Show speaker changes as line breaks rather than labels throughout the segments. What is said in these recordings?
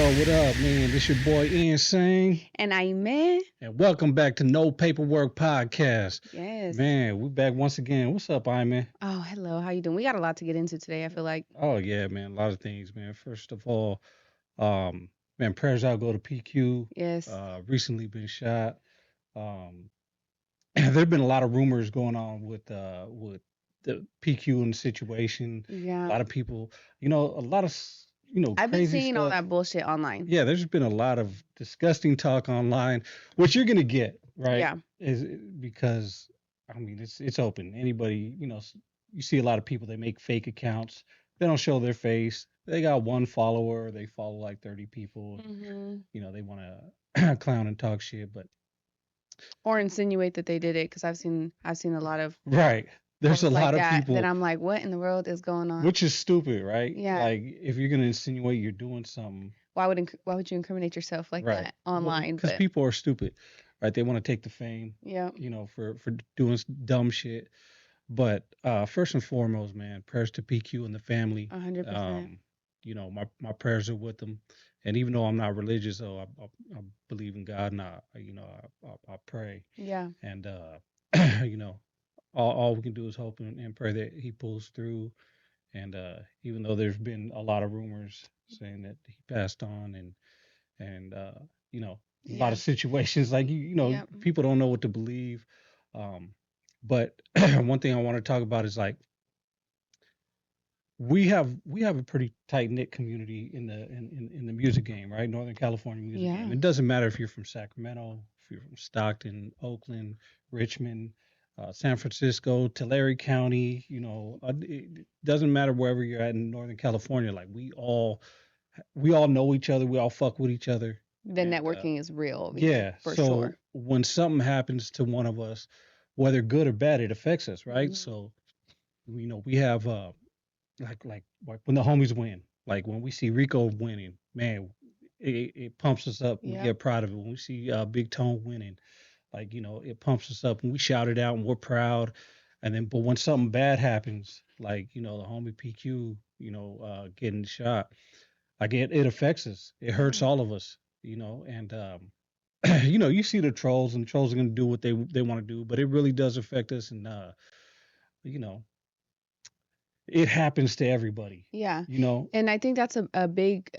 What up, man? This your boy N-Sane.
And Ayme.
And welcome back to No Paperwork Podcast.
Yes.
Man, we back once again. What's up, Ayme?
Oh, hello. How you doing? We got a lot to get into today, I feel like.
Oh yeah, man. A lot of things, man. First of all, um, man, prayers out go to PQ.
Yes.
Recently been shot. Um, there've been a lot of rumors going on with the PQ and the situation. A
Yeah.
lot of people, a lot of
I've been
crazy
seeing all
stuff.
that bullshit online.
Yeah, there's been a lot of disgusting talk online, which you're gonna get, right?
Yeah.
Is because I mean it's open. Anybody, you see a lot of people that make fake accounts. They don't show their face. They got one follower. They follow like 30 people.
Hmm.
They want to clown and talk shit, but
Or insinuate that they did it, because I've seen a lot of
right. There's a
posts like
lot of
that
people,
I'm like, what in the world is going on?
which is stupid, right?
Yeah.
Like if you're gonna insinuate you're doing something,
Why would you incriminate yourself like
right?
that online?
Because
But
people are stupid, right? They want to take the fame,
yeah.
for doing dumb shit. But first and foremost, man, prayers to PQ and the family.
100%.
My prayers are with them. And even though I'm not religious, so I believe in God, and I pray.
Yeah.
And you know, all we can do is hope and pray that he pulls through. And even though there's been a lot of rumors saying that he passed on, and you know, a lot
Yeah.
of situations like
Yeah.
people don't know what to believe. Um, but one thing I want to talk about is like we have a pretty tight knit community in the music game, right? Northern California music
Yeah.
game. It doesn't matter if you're from Sacramento, if you're from Stockton, Oakland, Richmond, San Francisco, Tulare County. It doesn't matter wherever you're at in Northern California. Like we all know each other. We all fuck with each other.
The
And
networking is real over here,
yeah,
for
so
sure.
when something happens to one of us, whether good or bad, it affects us, right?
Hmm.
So we have like when the homies win, like when we see Rico winning, man, it pumps us up. We
Yep.
get proud of it. When we see Big Tone winning, like it pumps us up, and we shout it out, and we're proud. And then, but when something bad happens, like the homie PQ, getting shot, like it affects us. It hurts
Yeah.
all of us, and you see the trolls, and the trolls are gonna do what they want to do, but it really does affect us, and you know, it happens to everybody,
Yeah.
you know.
And I think that's a big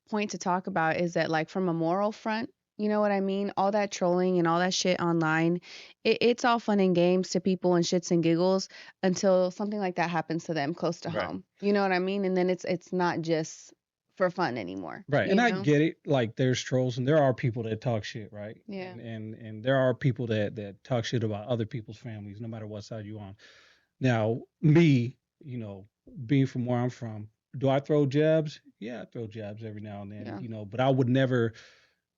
point to talk about, is that, like, from a moral front, you know what I mean? All that trolling and all that shit online, it's all fun and games to people and shits and giggles until something like that happens to them close to
Right.
home. You know what I mean? And then it's not just for fun anymore.
Right.
You
And I
know?
get it. Like there's trolls and there are people that talk shit, right?
Yeah.
And there are people that talk shit about other people's families, no matter what side you're on. Now, me, being from where I'm from, do I throw jabs? Yeah, I throw jabs every now and then,
Yeah.
but I would never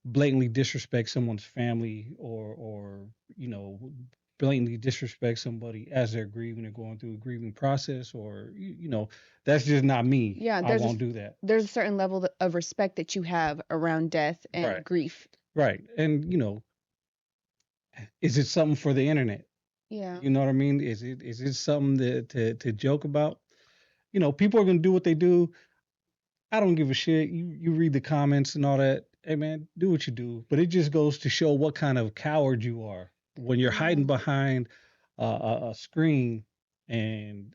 blatantly disrespect someone's family or blatantly disrespect somebody as they're grieving or going through a grieving process, or that's just not me.
Yeah,
I won't do that.
there's a certain level of respect that you have around death and
Right.
grief.
Right. And is it something for the internet?
Yeah.
You know what I mean? Is it something to joke about? People are gonna do what they do. I don't give a shit. You read the comments and all that. Hey man, do what you do. But it just goes to show what kind of coward you are when you're hiding
Yeah.
behind a screen and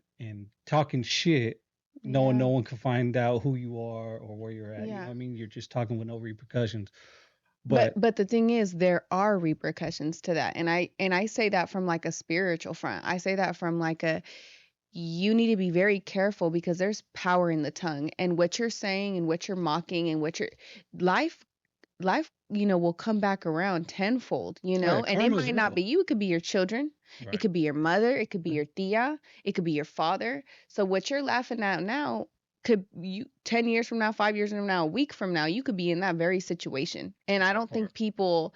talking shit, knowing
Yeah.
no one can find out who you are or where you're at. You know
Yeah.
what I mean? You're just talking with no repercussions.
But
But
but the thing is, there are repercussions to that. And I say that from, like, a spiritual front. I say that from, like, you need to be very careful, because there's power in the tongue, and what you're saying and what you're mocking and what you're life life will come back around tenfold,
right,
and it
karma's
might not
real.
be you. It could be your children, it
Right.
could be your mother, it could be your tia, it could be your father. So what you're laughing at now, could you 10 years from now, 5 years from now, a week from now, you could be in that very situation. And I
That
don't
part.
think people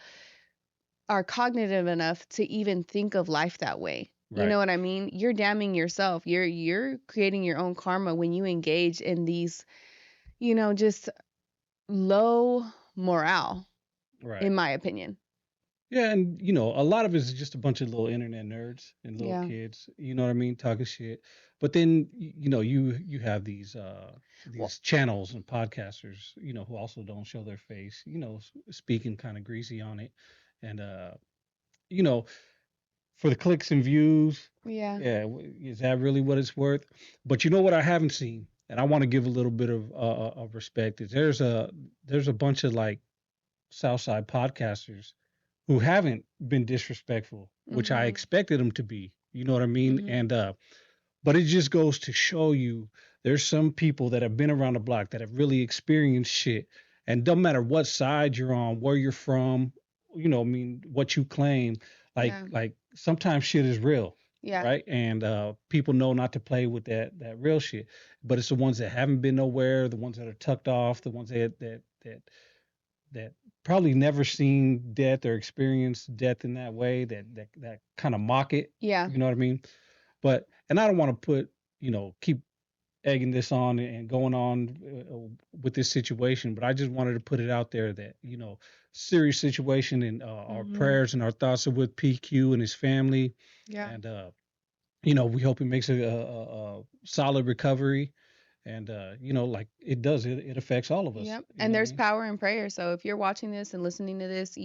are cognitive enough to even think of life that way. You
Right.
know what I mean? You're damning yourself. You're creating your own karma when you engage in these, just low morale,
Right.
in my opinion.
Yeah, and a lot of it is just a bunch of little internet nerds and little
Yeah.
kids, you know what I mean, talking shit. But then you have
Well,
these channels and podcasters, who also don't show their face, speaking kind of greasy on it. And you know, for the clicks and views,
yeah.
yeah, is that really what it's worth? But you know what I haven't seen, and I want to give a little bit of respect is there's a bunch of like Southside podcasters who haven't been disrespectful, which I
Mhm.
expected them to be. You know what I mean?
Mhm.
And but it just goes to show you there's some people that have been around the block that have really experienced shit, and don't matter what side you're on, where you're from, I mean, what you claim,
Yeah.
like sometimes shit is real,
Yeah.
right? And people know not to play with that real shit, but it's the ones that haven't been nowhere, the ones that are tucked off, the ones that probably never seen death or experienced death in that way that kind of mock it.
Yeah.
You know what I mean? But and I don't want to keep egging this on and going on with this situation, but I just wanted to put it out there that serious situation, and our
Mhm.
prayers and our thoughts are with PQ and his family,
Yeah.
and we hope he makes a solid recovery, and like it does, it affects all of us.
Yep.
You
And
know what I
there's
mean?
power in prayer. So if you're watching this and listening to this,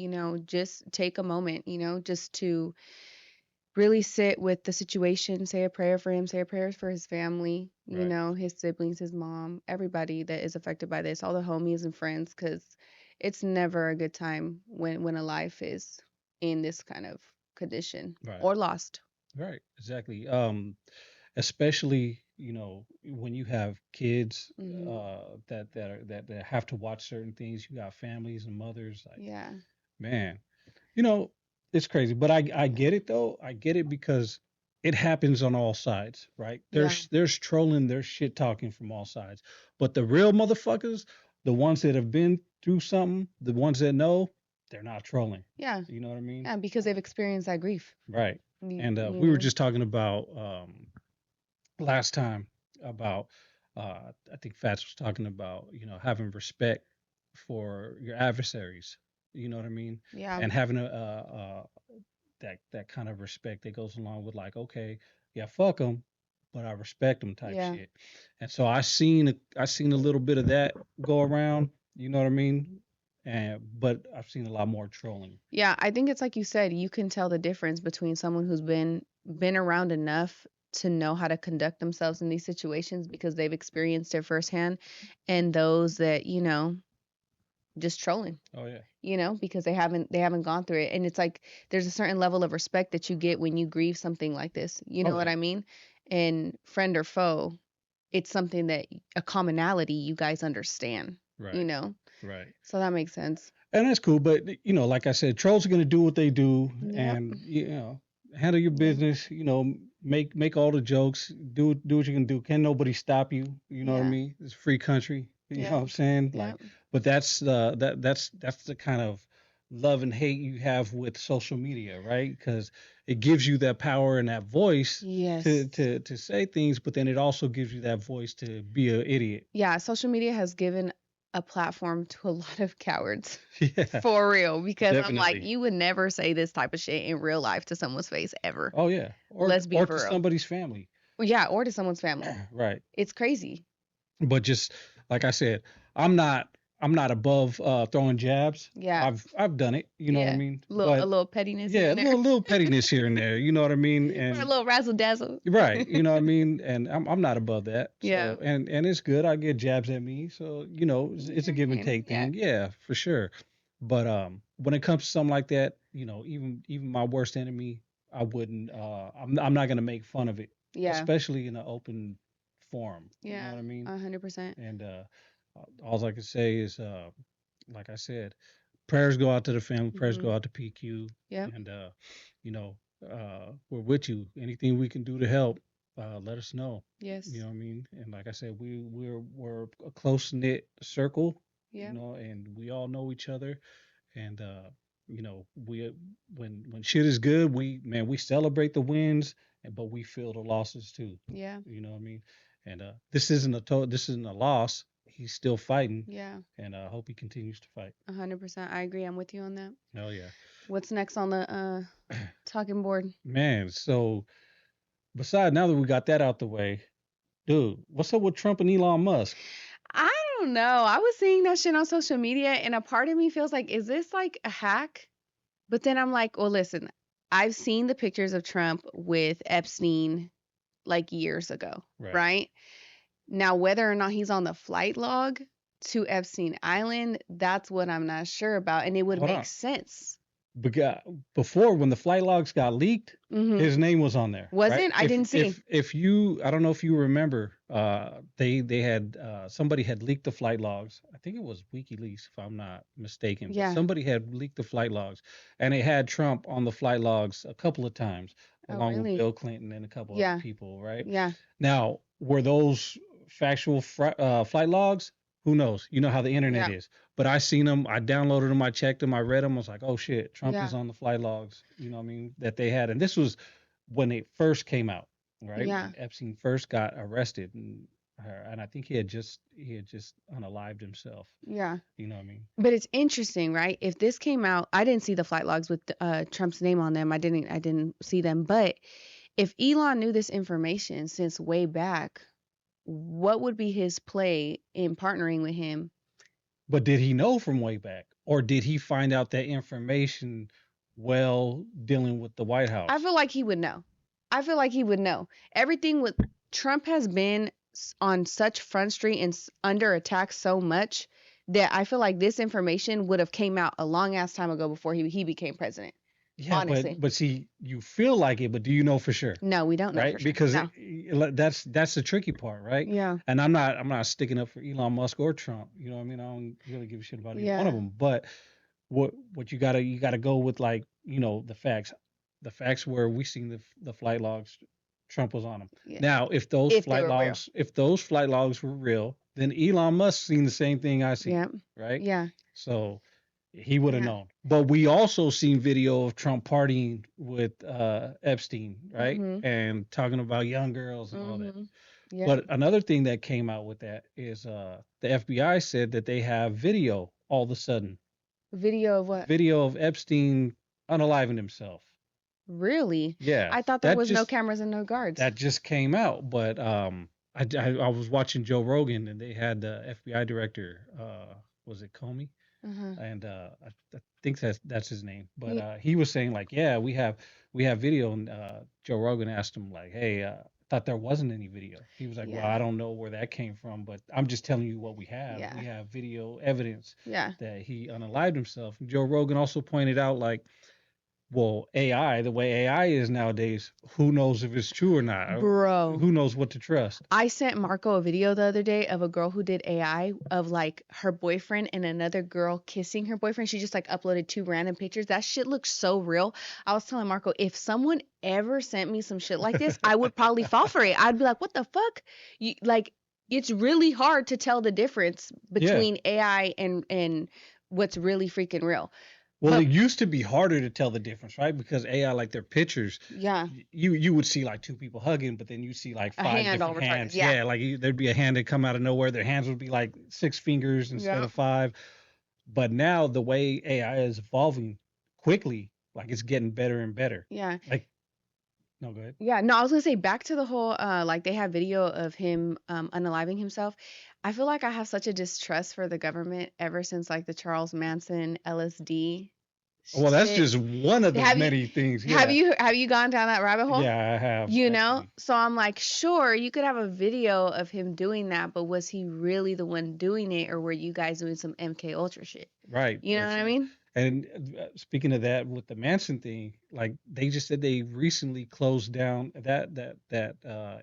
just take a moment, just to really sit with the situation, say a prayer for him, say a prayer for his family,
Right.
his siblings, his mom, everybody that is affected by this, all the homies and friends, because it's never a good time when a life is in this kind of condition
Right.
or lost.
Right. Exactly. Especially when you have kids
Hmm.
that have to watch certain things. You got families and mothers. Like,
Yeah.
man, you know, it's crazy. But I
Yeah.
get it though. I get it because it happens on all sides, right?
Yeah.
There's trolling, there's shit talking from all sides. But the real motherfuckers, the ones that have been through something, the ones that know, they're not trolling.
Yeah.
You know what I mean?
Yeah. Because they've experienced that grief.
Right.
You,
And
you
we were
know.
just talking about last time about I think Fats was talking about having respect for your adversaries. You know what I mean?
Yeah.
And having a that kind of respect that goes along with like, okay, yeah, fuck them, but I respect them type
Yeah.
shit. And so I seen a little bit of that go around. You know what I mean? And but I've seen a lot more trolling.
Yeah, I think it's like you said, you can tell the difference between someone who's been around enough to know how to conduct themselves in these situations because they've experienced it firsthand, and those that, just trolling,
Oh yeah.
because they haven't gone through it. And it's like there's a certain level of respect that you get when you grieve something like this. You
Oh
know what
yeah.
I mean? And friend or foe, it's something that a commonality you guys understand, you
Right.
know?
Right.
So that makes sense.
And that's cool. But like I said, trolls are gonna do what they do,
Yep.
and handle your
Yeah.
business. Make all the jokes. Do what you can do. Can nobody stop you? You know what I
Yeah.
mean? It's a free country. You know
Yeah.
what I'm saying?
Yeah.
Like, but that's the kind of love and hate you have with social media, right? Because it gives you that power and that voice to
Yes.
to to say things, but then it also gives you that voice to be an idiot.
Yeah, social media has given a platform to a lot of cowards.
Yeah,
For real, because I'm like,
definitely.
you would never say this type of shit in real life to someone's face ever.
Oh yeah,
Let's be
or to
for real.
somebody's family.
Yeah, or to someone's family.
Right.
It's crazy.
But just like I said, I'm not I'm not above throwing jabs.
Yeah.
I've done it, you know what I
Yeah.
mean?
A
But
little pettiness here
yeah, a
and there.
little pettiness here and there, you know what I mean?
Or a
And
little razzle dazzle.
right, you know what I mean? And I'm not above that.
Yeah.
So and it's good. I get jabs at me. So, it's a give and
Entertaining.
take
Yeah.
thing. Yeah, for sure. But when it comes to something like that, even my worst enemy, I wouldn't I'm not going to make fun of it,
Yeah.
especially in an open forum. You know
Yeah.
what I mean?
100%.
And all I can say is, like I said, prayers go out to the family, prayers
Hmm.
go out to PQ,
Yep.
and you know, we're with you. Anything we can do to help, let us know. You
Yes.
know what I mean? And like I said, we're a close knit circle,
Yeah.
and we all know each other. And we when shit is good, we celebrate the wins, but we feel the losses too.
Yeah.
You know what I mean? And this isn't a loss. He's still fighting,
Yeah.
and I hope he continues to fight.
100%. I agree. I'm with you on that.
Oh yeah.
What's next on the talking board?
Man, so besides, now that we got that out the way, dude, what's up with Trump and Elon Musk?
I don't know. I was seeing that shit on social media, and a part of me feels like, is this like a hack? But then I'm like, well, listen, I've seen the pictures of Trump with Epstein like years ago,
Right.
right? Now, whether or not he's on the flight log to Epstein Island, that's what I'm not sure about. And it would
Hold
make
on.
sense.
Beca- Before, when the flight logs got leaked,
Mm-hmm.
his name was on there, right?
Wasn't? I
If
didn't see.
if if you, I don't know if you remember, they had somebody had leaked the flight logs. I think it was WikiLeaks, if I'm not mistaken, but
Yeah.
somebody had leaked the flight logs, and they had Trump on the flight logs a couple of times,
Oh,
along with
really?
Bill Clinton and a couple other
Yeah.
people, right?
Yeah.
Now, were those factual flight logs? Who knows? You know how the internet
Yeah.
is. But I seen them. I downloaded them. I checked them. I read them. I was like, oh shit, Trump
Yeah.
is on the flight logs. You know what I mean? That they had. And this was when it first came out, right?
Yeah.
When Epstein first got arrested, and I think he had just unalived himself.
Yeah.
You know what I mean?
But it's interesting, right? If this came out, I didn't see the flight logs with Trump's name on them. I didn't see them. But if Elon knew this information since way back, what would be his play in partnering with him?
But did he know from way back, or did he find out that information while dealing with the White
I
House?
feel like he would know. I feel like he would know. Everything with Trump has been on such front street and under attack so much that I feel like this information would have came out a long ass time ago before he became president.
Yeah,
Honestly.
but see, you feel like it, but do you know for sure?
No, we don't know
Right?
for sure.
Because
No.
that's the tricky part, right?
Yeah.
And I'm not sticking up for Elon Musk or Trump. You know what I mean? I don't really give a shit about either one of
Yeah.
them. But what you gotta go with, like, the facts. The facts where we seen the flight logs, Trump was on them.
Yeah.
Now,
If they were real.
if those flight logs were real, then Elon Musk seen the same thing I seen,
Yeah.
right?
Yeah.
So he would have
Yeah.
known. But we also seen video of Trump partying with Epstein, right?
Mhm.
And talking about young girls and all that.
Mhm. Yeah.
But another thing that came out with that is the FBI said that they have video all of a sudden,
Video of what?
video of Epstein unaliving himself.
Really?
Yeah,
I thought there
that
was no
just
cameras and no guards.
that just came out. But I was watching Joe Rogan, and they had the FBI director, was it Comey?
Uh-huh.
And I think that's his name. But
Yeah.
he was saying, like, yeah, we have video, and Joe Rogan asked him, like, hey, thought there wasn't any video. He was like, well,
Yeah.
I don't know where that came from, but I'm just telling you what we have.
Yeah.
We have video evidence
Yeah.
that he unalived himself. And Joe Rogan also pointed out, like, well, AI, the way AI is nowadays, who knows if it's true or not?
Bro.
Who knows what to trust?
I sent Marco a video the other day of a girl who did AI of like her boyfriend and another girl kissing her boyfriend. She just like uploaded two random pictures. That shit looks so real. I was telling Marco, if someone ever sent me some shit like this, I would probably fall for it. I'd be like, what the fuck? Like, it's really hard to tell the difference
Yeah.
between AI and what's really freaking real.
Well,
But
it used to be harder to tell the difference, right? Because AI, like their pictures,
yeah,
you would see like two people hugging, but then you see like
a
five
hand all
different
over
hands.
yeah.
Yeah, like there'd be a hand that come out of nowhere. Their hands would be like six fingers instead
Yeah.
of five. But now the way AI is evolving quickly, like it's getting better and better.
Yeah.
Like, no, go ahead.
Yeah, no, I was gonna say back to the whole like they have video of him unaliving himself. I feel like I have such a distrust for the government ever since like the Charles Manson LSD
Well, that's
shit.
just one of the
Have you
many things.
have
Yeah,
you gone down that rabbit hole?
yeah, I have
You know?
actually.
So I'm like, sure, you could have a video of him doing that, but was he really the one doing it or were you guys doing some MK Ultra shit?
Right.
You know what I mean?
And speaking of that, with the Manson thing, like they just said they recently closed down that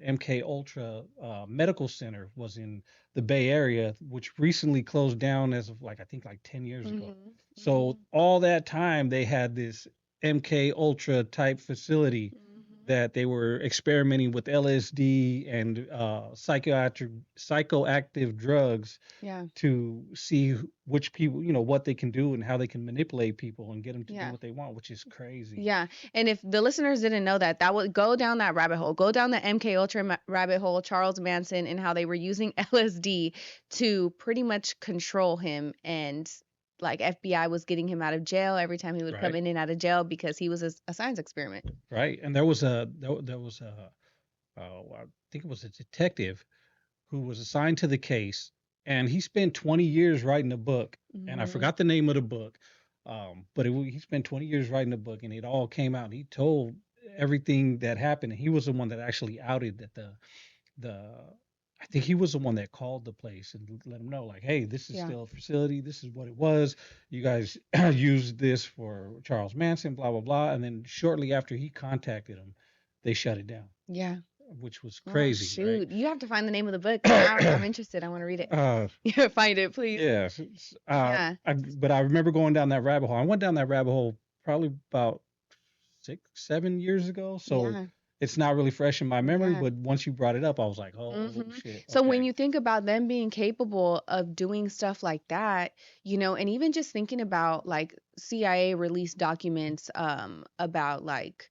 MK Ultra medical center was in the Bay Area, which recently closed down as of like I think like 10 years ago.
Mhm.
So all that time they had this MK Ultra type facility
Mhm.
that they were experimenting with LSD and psychoactive drugs
Yeah.
to see which people, what they can do and how they can manipulate people and get them to do
Yeah.
what they want, which is crazy.
Yeah, and if the listeners didn't know that, that would go down that rabbit hole. Go down the MK Ultra rabbit hole, Charles Manson, and how they were using LSD to pretty much control him and like FBI was getting him out of jail every time he would come
Right.
in and out of jail because he was a science experiment.
Right. And there was a I think it was a detective who was assigned to the case, and he spent 20 years writing a book, and I
Hmm.
forgot the name of the book, but he spent 20 years writing a book, and it all came out. And he told everything that happened, and he was the one that actually outed that the I think he was the one that called the place and let them know, like, hey, this is
Yeah.
still a facility. This is what it was. You guys used this for Charles Manson, blah blah blah. And then shortly after he contacted him, they shut it down,
Yeah.
which was
Oh
crazy, right?
shoot! You have to find the name of the book now. I'm interested. I want to read it.
uh,
Yeah, find it, please.
yeah,
Yeah.
but I remember going down that rabbit hole. I went down that rabbit hole probably about 6, 7 years ago, so
Yeah.
it's not really fresh in my memory.
Yeah.
But once you brought it up, I was like, oh
Hmm.
shit,
So when
okay,
you think about them being capable of doing stuff like that, and even just thinking about like CIA released documents about like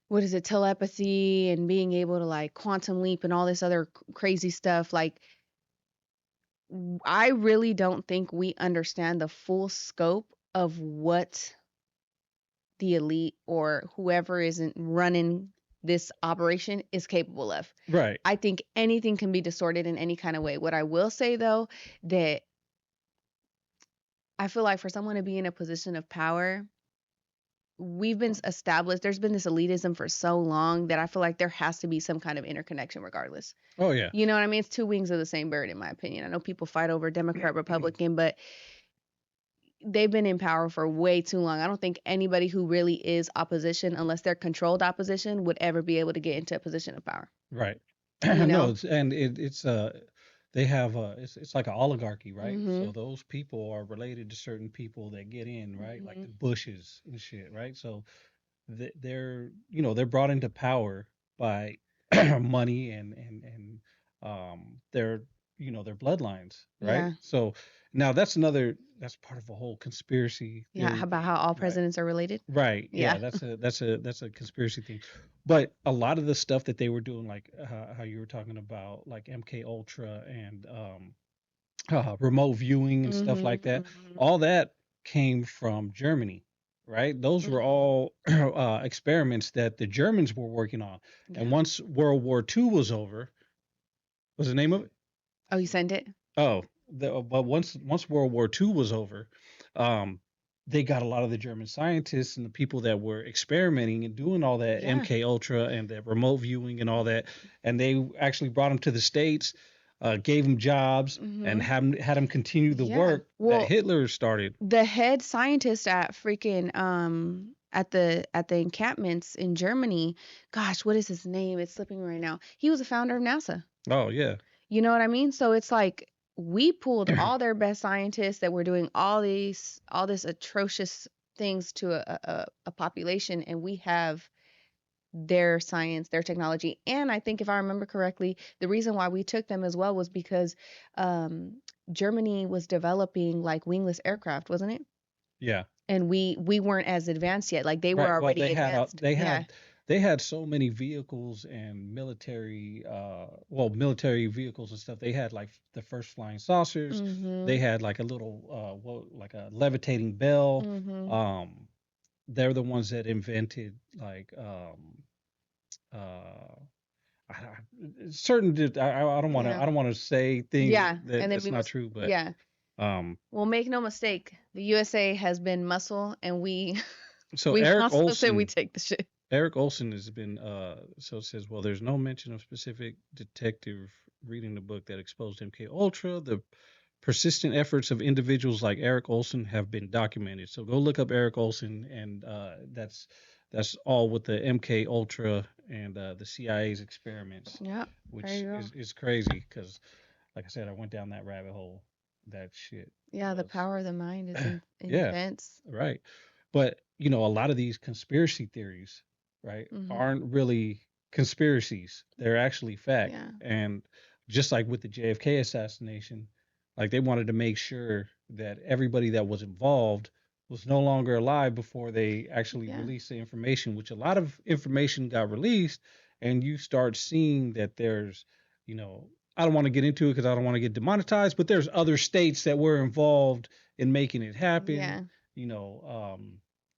what is it, telepathy and being able to like quantum leap and all this other crazy stuff, like I really don't think we understand the full scope of what the elite or whoever isn't running this operation is capable of.
right,
I think anything can be distorted in any kind of way. What I will say though, that I feel like for someone to be in a position of power, we've been established, there's been this elitism for so long that I feel like there has to be some kind of interconnection regardless.
oh yeah,
You know what I mean? It's two wings of the same bird, in my opinion. I know people fight over Democrat, Republican, but they've been in power for way too long. I don't think anybody who really is opposition, unless they're controlled opposition, would ever be able to get into a position of power.
right.
You
No,
know?
it's they have it's like an oligarchy, right? So
Mhm.
those people are related to certain people that get in, right? Like the
Mhm.
Bushes and shit, right? So they're brought into power by money and their their bloodlines, right?
Yeah.
So now that's part of a whole conspiracy
Yeah.
theory
How about how
thing,
all
right?
presidents are related?
Right. Yeah,
Yeah.
that's a conspiracy thing. But a lot of the stuff that they were doing, like how you were talking about, like MK Ultra and remote viewing and stuff
Mhm.
like that,
Mhm.
all that came from Germany, right? Those were
Mhm.
all experiments that the Germans were working on. And
Yeah.
once World War II was over, was the name of it?
Oh, you sent it?
Oh, but once World War II was over, um, they got a lot of the German scientists and the people that were experimenting and doing all that
Yeah.
MK Ultra and the remote viewing and all that, and they actually brought them to the States, gave them jobs, and
Mhm.
had them continue the
Yeah.
work that
Well,
Hitler started.
the head scientist at freaking at the encampments in Germany, gosh, what is his name? It's slipping me right now. He was a founder of NASA.
Oh yeah,
You know what I mean? So it's like we pulled all their best scientists that were doing all this atrocious things to a population, and we have their science, their technology. And I think if I remember correctly, the reason why we took them as well was because um, Germany was developing like wingless aircraft, wasn't it?
yeah.
And we weren't as advanced yet. Like they were
Right. Well,
already
they had
advanced. Yeah.
they had so many vehicles and military vehicles and stuff. They had like the first flying saucers. They
Mhm.
had like a little like a levitating bell.
Mhm.
Um, they're the ones that invented like certain.
Yeah.
I don't want to say things
Yeah. And
that
then
that's
we
not
must.
true, but
Yeah.
um,
Well, make no mistake, the USA has been muscle, and we
so
we muscle till we take the shit.
Eric Olson has been so it says, well, there's no mention of specific detective reading the book that exposed MK Ultra. The persistent efforts of individuals like Eric Olson have been documented. So go look up Eric Olson, and that's all with the MK Ultra and the CIA's experiments,
Yeah. There
which
you go.
is crazy because, like I said, I went down that rabbit hole. That shit
Yeah, the
was,
power of the mind is
yeah,
intense.
right. But a lot of these conspiracy theories, right,
Mhm.
aren't really conspiracies. They're actually fact.
Yeah.
And just like with the JFK assassination, like they wanted to make sure that everybody that was involved was no longer alive before they actually
Yeah.
released the information, which a lot of information got released, and you start seeing that there's, you know, I don't want to get into it because I don't want to get demonetized, but there's other states that were involved in making it happen.
Yeah.
You know,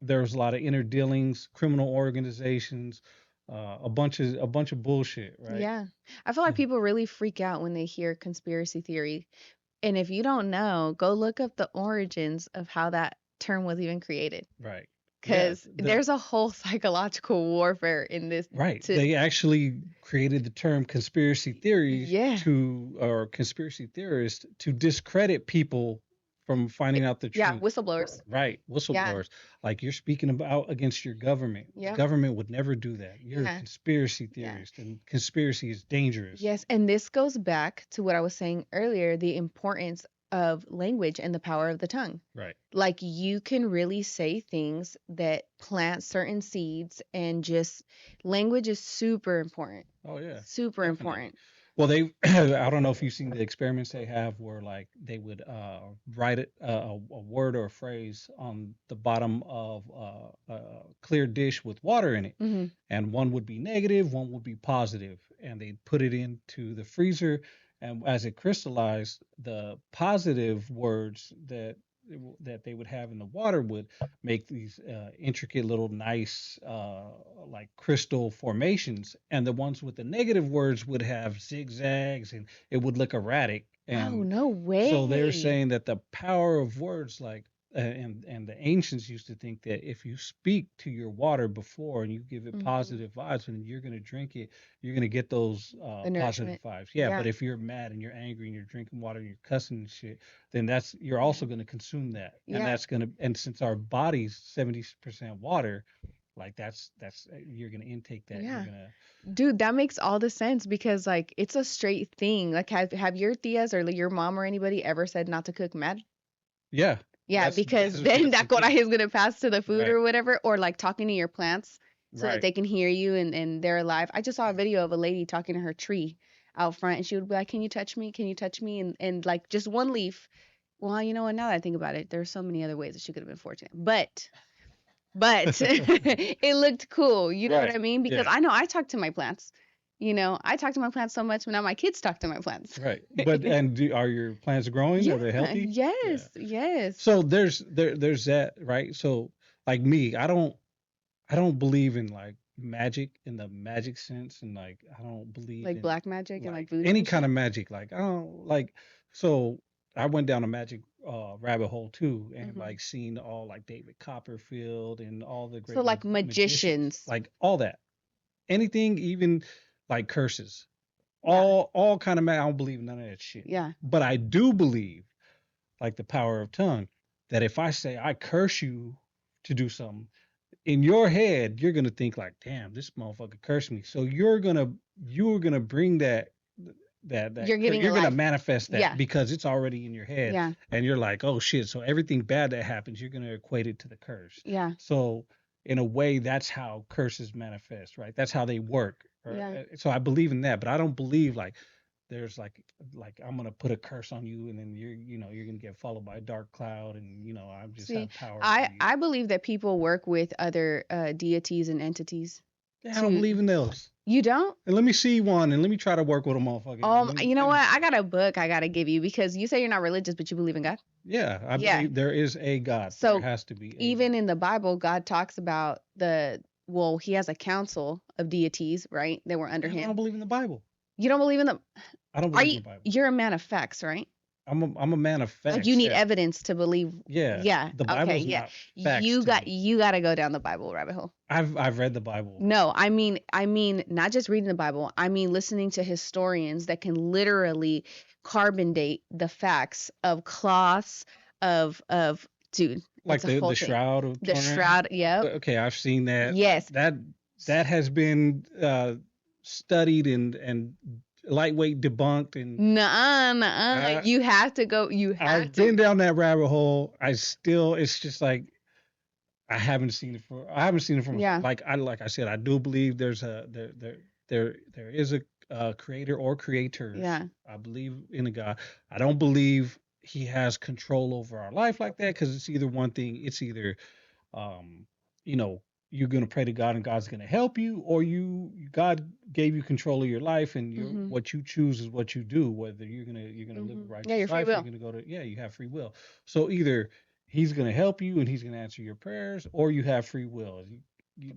there's a lot of inner dealings, criminal organizations, a bunch of bullshit, right?
Yeah. I feel like people really freak out when they hear conspiracy theory. And if you don't know, go look up the origins of how that term was even created.
Right. Yeah.
Because there's a whole psychological warfare in this
Right.
to
They actually created the term conspiracy theories
yeah.
or conspiracy theorists to discredit people from finding out the
Yeah,
truth.
whistleblowers.
Right.
Yeah.
Whistleblowers. Like you're speaking about against your government. The
Yeah.
government would never do that. You're a
Yeah.
conspiracy
Yeah.
theorist, and conspiracy is dangerous.
Yes, and this goes back to what I was saying earlier, the importance of language and the power of the tongue.
Right.
Like you can really say things that plant certain seeds and just language is super important.
Oh yeah.
Super
Definitely.
important.
Well, they I don't know if you've seen the experiments they have where like they would write it a word or a phrase on the bottom of a clear dish with water in it,
Hmm.
and one would be negative, one would be positive, and they'd put it into the freezer, and as it crystallized, the positive words that they would have in the water would make these intricate little nice like crystal formations, and the ones with the negative words would have zigzags and it would look erratic.
Oh,
And
no
so they're
way.
saying that the power of words, like and the ancients used to think that if you speak to your water before and you give it
Mhm.
positive vibes, and you're going to drink it, you're going to get those
The
positive
nourishment.
vibes. Yeah,
Yeah.
but if you're mad and you're angry and you're drinking water and you're cussing and shit, then that's you're also going to consume that, and
Yeah.
that's going to, and since our body's 70% water, like that's you're going to intake that.
Yeah.
You're going to
Dude, that makes all the sense because like it's a straight thing. Like have your tias or your mom or anybody ever said not to cook mad?
yeah.
Yeah, because
That's
then
the
that coraje
thing.
is gonna pass to the food
Right.
or whatever, or like talking to your plants so that
Right.
they can hear you and they're alive. I just saw a video of a lady talking to her tree out front, and she would be like, "Can you touch me? Can you touch me?" And like just one leaf. Well, you know what? Now that I think about it, there's so many other ways that she could have been fortunate, but it looked cool. You know what I
Right.
mean? Because
Yeah.
I know I talk to my plants. You know, I talk to my plants so much, but now my kids talk to my plants.
Right. But are your plants growing? Are they
Yeah.
healthy? Yeah.
Yes.
So there's that, right? So like me, I don't believe in like magic in the magic sense, and like I don't believe
Like
in
black magic and like
like
voodoo
any
and
kind
shit.
of magic. Like I don't like, so I went down a magic rabbit hole too, and
Hmm.
like seen all like David Copperfield and all the
So
great
like
magicians,
magicians.
like all that, anything, even like curses,
Yeah.
all kind of I don't believe in none of that shit.
Yeah.
But I do believe, like the power of tongue, that if I say I curse you to do something, in your head you're gonna think like, damn, this motherfucker cursed me. So you're gonna bring
You're getting a
you're gonna
life.
manifest that
Yeah.
because it's already in your head,
Yeah.
and you're like, oh shit. So everything bad that happens, you're gonna equate it to the curse.
Yeah.
So in a way, that's how curses manifest, right? That's how they work.
Yeah.
So I believe in that, but I don't believe like there's like I'm gonna put a curse on you, and then you're gonna get followed by a dark cloud, and I just
See,
have power over you.
I believe that people work with other deities and entities.
Yeah, I don't believe in those.
You don't?
And let me see one, and let me try to work with a motherfucker.
You know what? I got a book I gotta give you because you say you're not religious, but you believe in God.
Yeah, I
Yeah.
believe there is a God.
So
There has to be
even
God.
in the Bible, God talks about he has a council of deities, right? That were under
I don't
him.
believe in the Bible.
You don't believe in them?
I don't
Are
believe in
you?
the Bible.
You're a man of facts, right?
I'm a man of facts.
Like you need
yeah.
evidence to believe.
Yeah.
Yeah.
The
Okay.
Bible's
Yeah.
not facts
You
to
got
me.
you got to go down the Bible rabbit hole.
I've read the Bible.
No, I mean not just reading the Bible. I mean listening to historians that can literally carbon date the facts of cloths of dude.
Like
It's a whole
the
thing.
Shroud of
The
Turin.
shroud. Yep.
Okay, I've seen that.
Yes.
That has been studied and lightweight debunked, and
Nuh-uh. You have to go. You have
I've
to.
been down that rabbit hole. It's just like I haven't seen it from
Yeah.
like I said, I do believe there's a there is a creator or creators.
Yeah.
I believe in a God. I don't believe he has control over our life like that, because it's either one thing. It's either um you know you're going to pray to God and God's going to help you, or God gave you control of your life, and
Mhm.
what you choose is what you do. Whether you're gonna live a
Mhm. Yeah, your
righteous
free
life, or you're
will.
gonna go to, yeah, you have free will. So either He's going to help you and He's going to answer your prayers, or you have free will.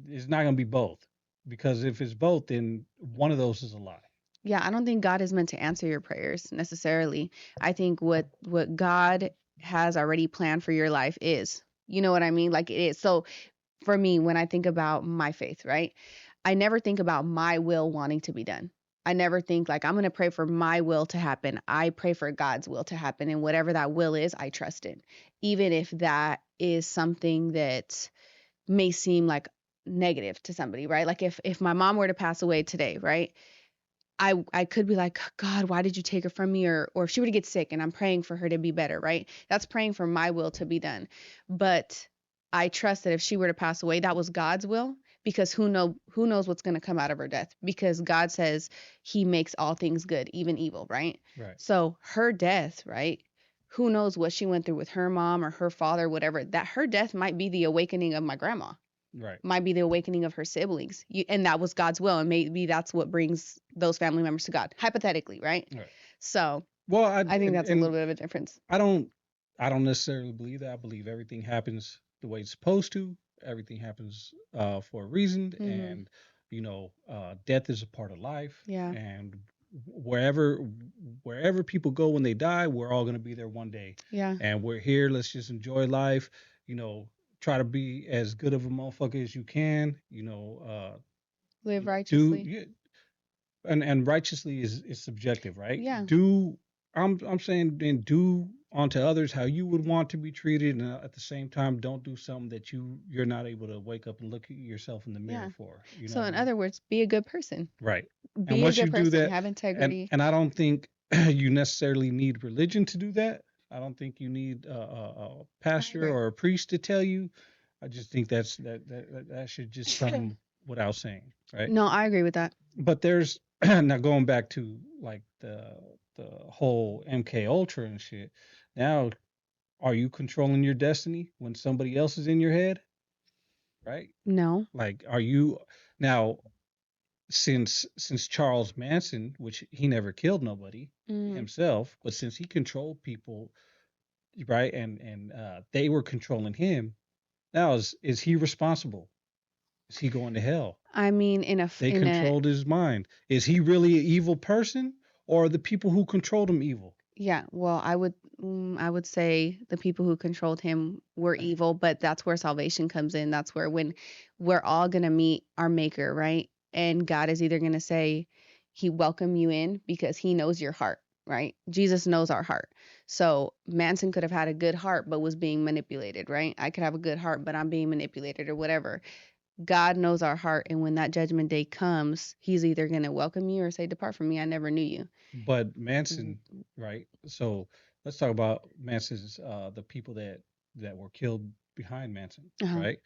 It's not going to be both, because if it's both, then one of those is a lie.
Yeah, I don't think God is meant to answer your prayers necessarily. I think what God has already planned for your life is. You know what I mean? Like it is. So for me, when I think about my faith, right? I never think about my will wanting to be done. I never think like I'm going to pray for my will to happen. I pray for God's will to happen, and whatever that will is, I trust in. Even if that is something that may seem like negative to somebody, right? Like if my mom were to pass away today, right? I could be like, God, why did you take her from me? Or if she were to get sick and I'm praying for her to be better, right? That's praying for my will to be done. But I trust that if she were to pass away, that was God's will, because who knows what's going to come out of her death, because God says He makes all things good, even evil, right?
Right.
So her death, right? Who knows what she went through with her mom or her father, whatever. That her death might be the awakening of my grandma,
Right.
might be the awakening of her siblings. And that was God's will. And maybe that's what brings those family members to God, hypothetically, right?
Right.
So
Well,
I think that's a
and
little bit of a difference.
I don't necessarily believe that. I believe everything happens the way it's supposed to. Everything happens for a reason,
Hmm.
and death is a part of life.
Yeah.
And wherever wherever people go when they die, we're all going to be there one day.
Yeah.
And we're here. Let's just enjoy life. You know, try to be as good of a motherfucker as you can.
Live
Do
righteously.
yeah, and righteously is subjective, right?
Yeah.
Do I'm saying, then do unto others how you would want to be treated, and at the same time, don't do something that you're not able to wake up and look at yourself in the mirror
Yeah.
for. You know
So
what I
in
mean?
other words, be a good person.
Right. And
Be a
once you
good
do
person.
that,
Have integrity.
and I don't think you necessarily need religion to do that. I don't think you need a
I
pastor
agree.
or a priest to tell you. I just think that should just come without saying, right?
No, I agree with that.
But there's now going back to like the whole MK Ultra and shit. Now, are you controlling your destiny when somebody else is in your head, right?
No.
Like, are you now, since Charles Manson, which he never killed nobody
Mm.
himself, but since he controlled people, right, and they were controlling him. Now, is he responsible? Is he going to hell?
I mean,
They
in a
controlled his mind. Is he really an evil person, or are the people who controlled him evil?
yeah, well, I would say the people who controlled him were evil, but that's where salvation comes in. That's where when we're all going to meet our maker, right? And God is either going to say he welcome you in because he knows your heart, right? Jesus knows our heart. So Manson could have had a good heart but was being manipulated, right? I could have a good heart but I'm being manipulated or whatever. God knows our heart, and when that judgment day comes, he's either going to welcome you or say depart from me, I never knew you.
But Manson, right? So let's talk about Manson's the people that were killed behind Manson,
Uh-huh.
right?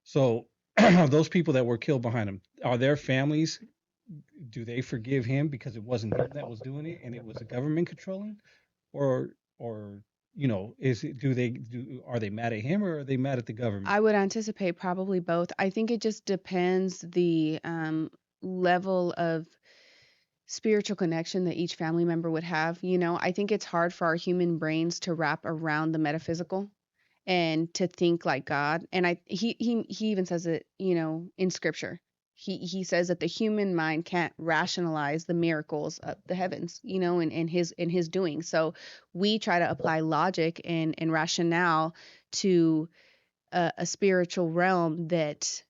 So those people that were killed behind him, are their families, do they forgive him because it wasn't him that was doing it and it was the government controlling? Or is it, are they mad at him, or are they mad at the government?
I would anticipate probably both. I think it just depends the level of spiritual connection that each family member would have. I think it's hard for our human brains to wrap around the metaphysical and to think like God. And he even says it, in scripture. He says that the human mind can't rationalize the miracles of the heavens, in his doing. So we try to apply logic and rationale to a spiritual realm that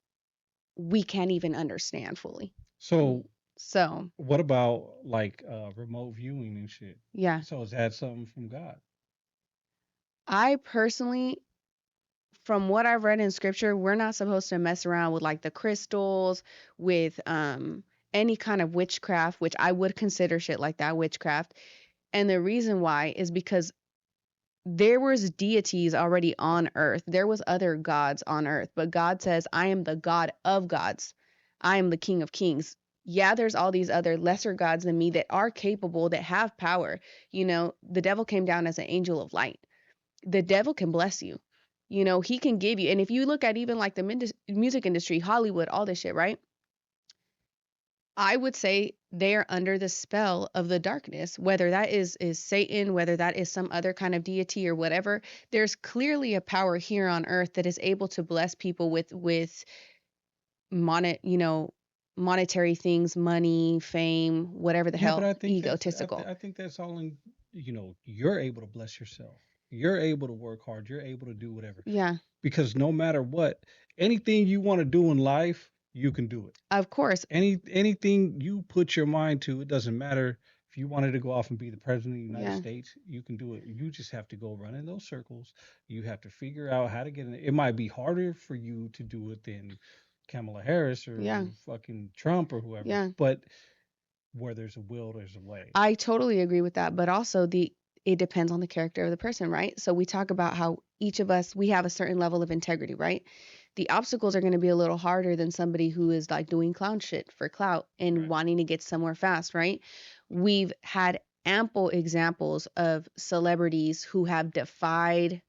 we can't even understand fully.
So
So,
what about like remote viewing and shit?
yeah,
So is that something from God?
I personally, from what I've read in scripture, we're not supposed to mess around with like the crystals, with any kind of witchcraft, which I would consider shit like that witchcraft. And the reason why is because there was deities already on earth. There was other gods on earth, but God says, "I am the God of gods. I am the King of kings." Yeah, there's all these other lesser gods than me that are capable, that have power. The devil came down as an angel of light. The devil can bless you. You know, he can give you, and if you look at even like the music industry, Hollywood, all this shit, right? I would say they are under the spell of the darkness, whether that is Satan, whether that is some other kind of deity or whatever. There's clearly a power here on earth that is able to bless people with you know, monetary things, money, fame, whatever the
Yeah, but
hell,
I think
egotistical.
I think that's all in, you know, you're able to bless yourself. You're able to work hard. You're able to do whatever.
Yeah,
Because no matter what, anything you want to do in life, you can do it.
of course.
Anything you put your mind to, it doesn't matter if you wanted to go off and be the president of the United
Yeah,
States, you can do it. You just have to go run in those circles. You have to figure out how to get in it. It might be harder for you to do it than Kamala Harris
yeah,
or fucking Trump or whoever,
yeah.
but where there's a will, there's a way.
I totally agree with that, but also it depends on the character of the person, right? So we talk about how each of us we have a certain level of integrity, right? The obstacles are going to be a little harder than somebody who is like doing clown shit for clout and
Right.
wanting to get somewhere fast, right? We've had ample examples of celebrities who have defied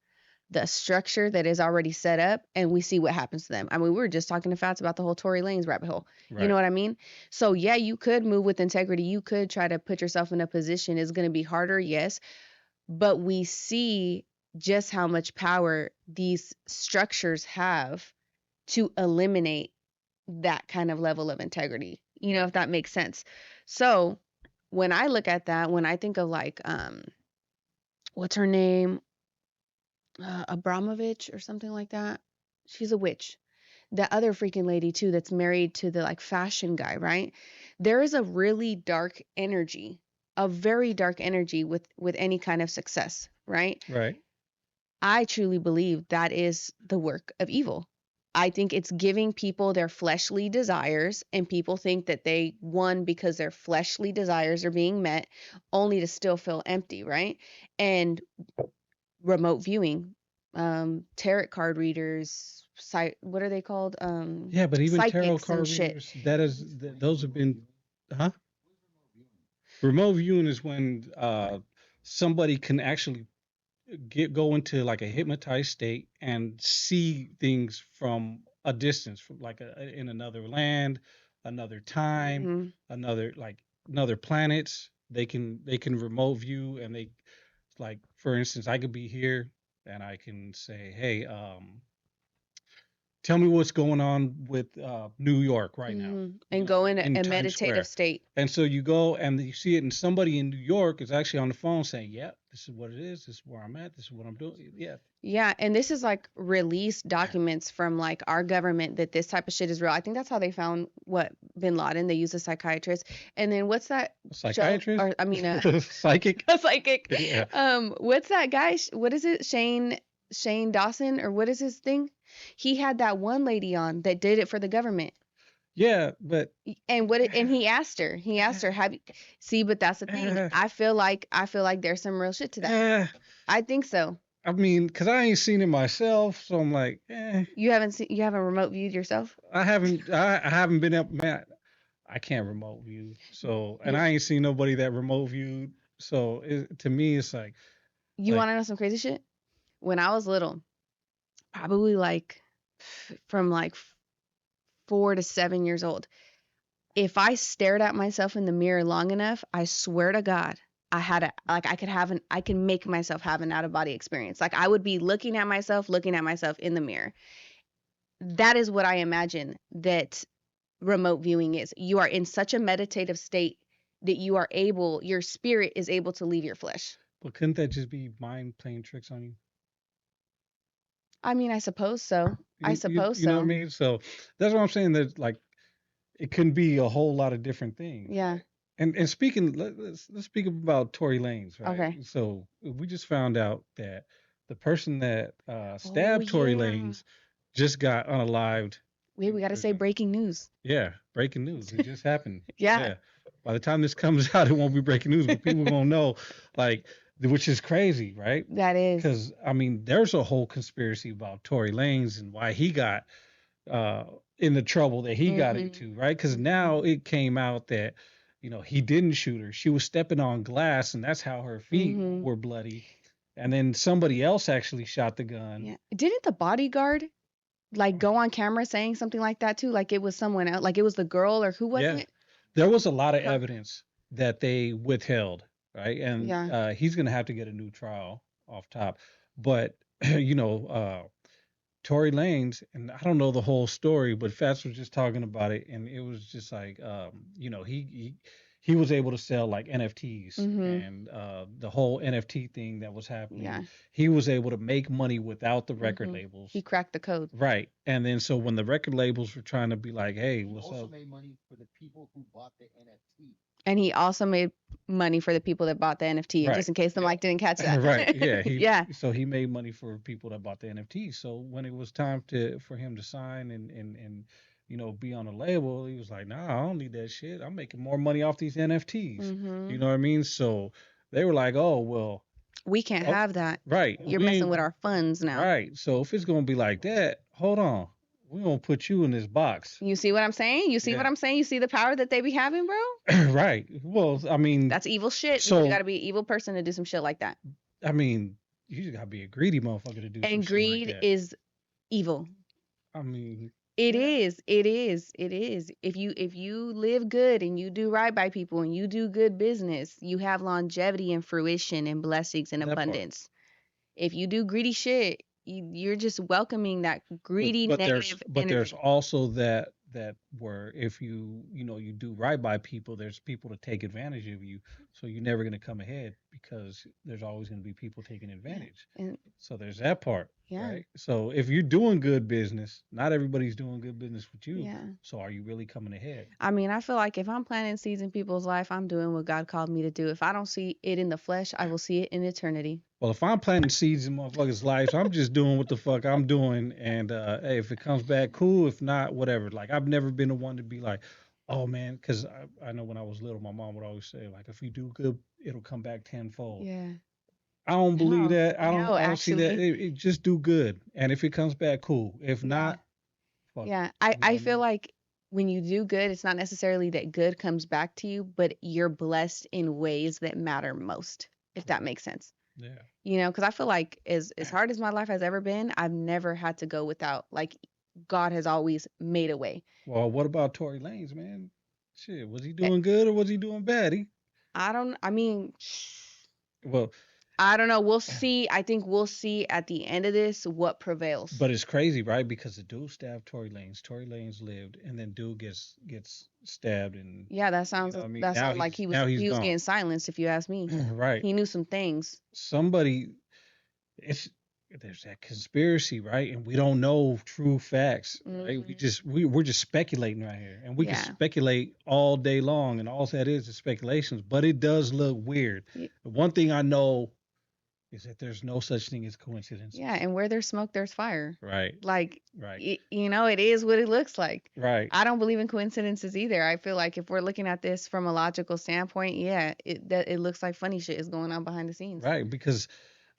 the structure that is already set up, and we see what happens to them. I mean, we were just talking to Fats about the whole Tory Lanez rabbit hole. You know
Right.
what I mean? So yeah, you could move with integrity. You could try to put yourself in a position. It's going to be harder, yes, but we see just how much power these structures have to eliminate that kind of level of integrity. You know,
Right.
if that makes sense. So when I look at that, when I think of like what's her name? Abramovich or something like that. She's a witch. The other freaking lady too that's married to the like fashion guy, right? There is a really dark energy, a very dark energy with any kind of success, right?
Right.
I truly believe that is the work of evil. I think it's giving people their fleshly desires, and people think that they won because their fleshly desires are being met, only to still feel empty, right? And remote viewing, tarot card readers, what are they called?
Yeah, but even tarot
Psychics and
card
shit.
readers, those have been, huh? Remote viewing is when somebody can actually go into like a hypnotized state and see things from a distance, from like in another land, another time,
Hmm.
another like another planets. They can remote view, and they, like, for instance, I could be here and I can say, hey, tell me what's going on with New York right now,
Hmm. And go in
in
a
Times
meditative
Square.
state.
And so you go and you see it, and somebody in New York is actually on the phone saying, "Yeah, this is what it is. This is where I'm at. This is what I'm doing." Yeah,
Yeah, and this is like released documents from like our government that this type of shit is real. I think that's how they found what Bin Laden. They used a psychiatrist. And then what's that
a
show?
psychiatrist,
Or I mean,
psychic.
a psychic.
Yeah,
What's that guy? What is it? Shane Dawson or what is his thing? He had that one lady on that did it for the government.
yeah, but
And he asked her, have you see, but that's the thing.
uh,
I feel like there's some real shit to that.
uh,
I think so.
I mean, because I ain't seen it myself, so I'm like,
You haven't remote viewed yourself?
I haven't been up, man. I can't remote view, so, and
Here,
I ain't seen nobody that remote viewed. So to me, it's
you
like
want to know some crazy shit? When I was little, probably like from like 4 to 7 years old, if I stared at myself in the mirror long enough, I swear to God, I can make myself have an out of body experience. Like I would be looking at myself in the mirror. That is what I imagine that remote viewing is. You are in such a meditative state that your spirit is able to leave your flesh.
but couldn't that just be mind playing tricks on you?
I mean, I suppose so. I suppose
You know what I
so.
mean? So that's what I'm saying. That, like, it can be a whole lot of different things,
Yeah.
right? And speaking, let's speak about Tory Lanez, right?
Okay.
So we just found out that the person that
Oh
stabbed Tory
yeah.
Lanez just got unalived
Wait,
in
we got to say
prison.
breaking news.
Yeah, breaking news. It just happened.
Yeah,
Yeah. By the time this comes out, it won't be breaking news, but people gonna know, like, which is crazy, right?
that is.
Because I mean, there's a whole conspiracy about Tory Lanez and why he got uh, in the trouble that he got
Mhm.
into, right? Because
Mhm.
now it came out that, he didn't shoot her. She was stepping on glass, and that's how her feet
Mhm.
were bloody. and then somebody else actually shot the gun.
Yeah. Didn't the bodyguard like go on camera saying something like that too? Like it was someone else, like it was the girl or who was
Yeah,
it?
there was a lot of
Huh.
evidence that they withheld, right? And
Yeah.
he's gonna have to get a new trial off top. But you know, Tory Lanez, and I don't know the whole story, but Fats was just talking about it, and it was just like, you know, he was able to sell like NFTs
Mhm.
and the whole NFT thing that was happening.
Yeah.
He was able to make money without the record
Mhm. He
labels,
cracked the code.
right? And then so when the record labels were trying to be like, hey,
He
what's
also
up?
made money for the people who bought the NFT.
And he also made money for the people that bought the NFT,
Right.
just in case the
Yeah.
mic didn't catch that.
Right. Yeah.
Yeah.
So he made money for people that bought the NFT. So when it was time for him to sign and you know be on a label, he was like, nah, I don't need that shit. I'm making more money off these NFTs. You
Mhm.
know what I mean? So they were like, oh well,
We can't
oh,
have that.
right.
You're
We
messing
ain't
with our funds now.
right. So if it's gonna be like that, hold on. We're gonna put you in this box.
You see what I'm saying? You see what
Yeah.
I'm saying? You see the power that they be having, bro?
Right. Well, I mean,
That's evil shit. You got
so
to be an evil person to do some shit like that.
I mean, you just gotta be a greedy motherfucker to do some
And
shit like
greed
that.
is evil.
I mean,
It
yeah.
is. It is. It is. If you live good and you do right by people and you do good business, you have longevity and fruition and blessings and
That part.
abundance. If you do greedy shit, you're just welcoming that greedy negative
But there's
energy.
also that where if you know you do right by people, there's people to take advantage of you. So you're never gonna come ahead because there's always gonna be people taking
Yeah.
advantage.
And
So there's that part,
yeah.
right? So if you're doing good business, not everybody's doing good business with you.
Yeah.
So are you really coming ahead?
I mean, I feel like if I'm planting seeds in people's life, I'm doing what God called me to do. If I don't see it in the flesh, I will see it in eternity.
Well, if I'm planting seeds in motherfuckers' lives, I'm just doing what the fuck I'm doing. And hey, if it comes back, cool. If not, whatever. Like I've never been the one to be like, oh man, because I know when I was little, my mom would always say like, if you do good, it'll come back tenfold.
Yeah.
I don't believe
No,
that.
no,
I don't see that.
actually.
It just do good, and if it comes back, cool. If
Yeah.
not, fuck it.
Yeah. I,
You know
I
what I
feel
mean?
like when you do good, it's not necessarily that good comes back to you, but you're blessed in ways that matter most, if that
Correct.
makes sense.
Yeah.
Because I feel like as hard as my life has ever been, I've never had to go without. Like God has always made a way.
Well, what about Tory Lanez, man? Shit, was he
Eh,
doing good or was he doing bad?
I mean,
Well,
I don't know. We'll see. I think we'll see at the end of this what prevails.
but it's crazy, right? Because the dude stabbed Tory Lanez. Tory Lanez lived, and then dude gets stabbed, and
Yeah,
you know what I mean.
that sounds like
Now he's
he was
gone.
getting silenced, if you ask me.
Right.
He knew some things.
Somebody, it's there's that conspiracy, right? And we don't know true facts, right?
Hmm.
We're just speculating right here, and we can
Yeah.
speculate all day long, and all that is speculations. But it does look weird.
Y-
The one thing I know is that there's no such thing as
Yeah,
coincidences.
and where there's smoke, there's fire.
Right.
Like,
Right.
it is what it looks like.
Right.
I don't believe in coincidences either. I feel like if we're looking at this from a logical standpoint, yeah, it looks like funny shit is going on behind the scenes.
Right. Because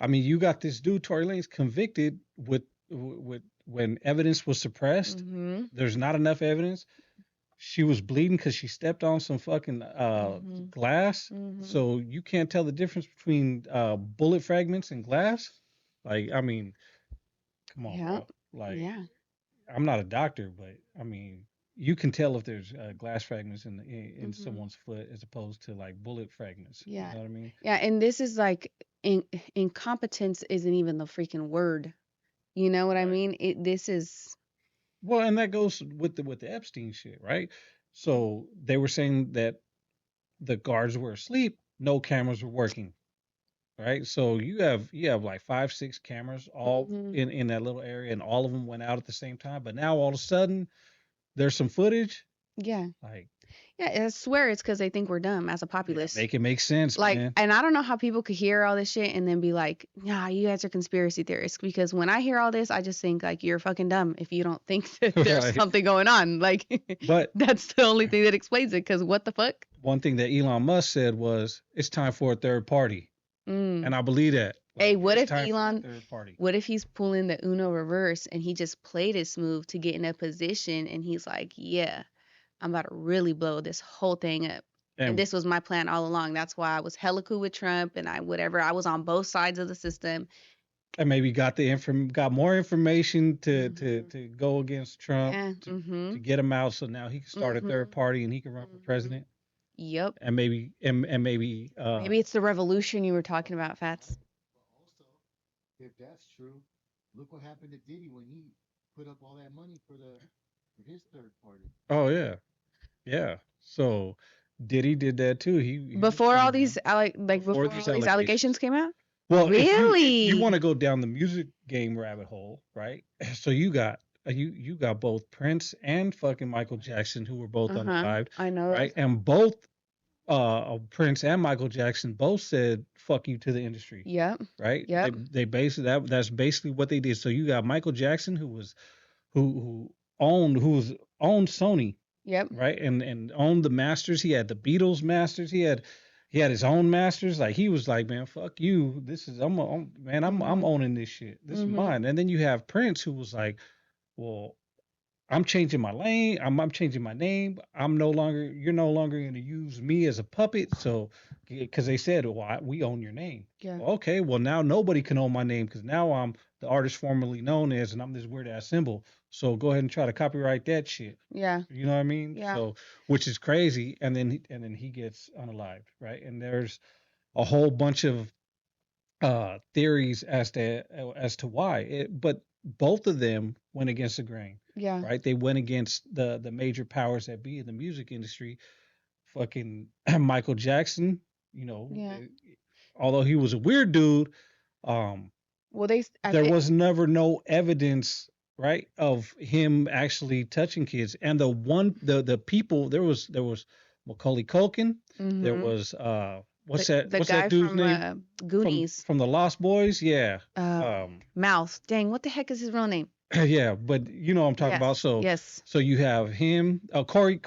I mean, you got this dude Tory Lanez convicted with when evidence was suppressed.
Mm-hmm.
There's not enough evidence. She was bleeding because she stepped on some fucking
Mm-hmm.
glass.
Mm-hmm.
So you can't tell the difference between bullet fragments and glass. Like, I mean, come on,
Yeah.
bro. Like,
Yeah.
I'm not a doctor, but I mean, you can tell if there's glass fragments in
Mm-hmm.
someone's foot as opposed to like bullet fragments. You
Yeah.
know what I mean?
Yeah. And this is like incompetence isn't even the freaking word. You know what I
Right.
mean? This is
Well, and that goes with the Epstein shit, right? So they were saying that the guards were asleep, no cameras were working, right? So you have like 5 6 cameras all
hmm
in that little area, and all of them went out at the same time. But now all of a sudden there's some footage.
yeah.
Like,
Yeah, I swear it's because they think we're dumb as a
yeah,
populace.
make it make sense,
Like,
man.
and I don't know how people could hear all this shit and then be like, nah, you guys are conspiracy theorists. Because when I hear all this, I just think, like, you're fucking dumb if you don't think that there's
Right.
something going on. Like,
But
that's the only thing that explains it. Because what the fuck?
one thing that Elon Musk said was it's time for a third party.
Mm.
And I believe that.
Hey,
Like, it's time for a third party.
what if he's pulling the Uno reverse and he just played his move to get in a position and he's like, yeah, I'm about to really blow this whole thing up. And
And
this was my plan all along. That's why I was hella cool with Trump and I was on both sides of the system.
and maybe got more information
Hmm.
to go against Trump
Yeah. Hmm.
to get him out, so now he can start a third
Hmm.
party and he can run for
Hmm.
president.
Yep.
And maybe
Maybe it's the revolution you were talking about, Fats.
But also, if that's true, look what happened to Diddy when he put up all that money for his third party.
oh yeah, yeah. So Diddy did that too. He was
Before
gonna
all
run
these like
before
before
these
all these allegations
allegations.
came out?
Well, if you want
Really?
to go down the music game rabbit hole, right? So you got both Prince and fucking Michael Jackson who were both
Uh-huh.
unalived,
I know
right?
those.
And both Prince and Michael Jackson both said "fuck you" to the industry,
Yep.
right?
Yep.
They basically that's basically what they did. So you got Michael Jackson who owned Sony,
Yep.
right? And owned the masters. He had the Beatles masters. He had his own masters. Like he was like, man, fuck you. This is man, I'm
Mhm.
owning this shit. This is
Mhm.
mine. And then you have Prince who was like, well, I'm changing my lane. I'm changing my name. You're no longer going to use me as a puppet. So, because they said, well, we own your name.
Yeah.
Well, okay, well, now nobody can own my name because now I'm the artist formerly known as, and I'm this weird ass symbol. So go ahead and try to copyright that shit.
Yeah.
You know what I mean?
Yeah.
So, which is crazy. And then he gets unalived, right? And there's a whole bunch of theories as to why. But both of them went against the grain,
Yeah.
right? They went against the major powers that be in the music industry. Fucking Michael Jackson, you know,
Yeah.
although he was a weird dude, um,
Well, I
there
think.
was never no evidence, right, of him actually touching kids. And the people there was Macaulay Culkin, there
Mhm.
was what's
The
that
guy
dude's
from
name from
Goonies.
from the Lost Boys? Yeah. Um,
Mouth. Dang, what the heck is his real name?
yeah, but you know what I'm talking about.
Yes.
So
Yes.
so you have him, Corey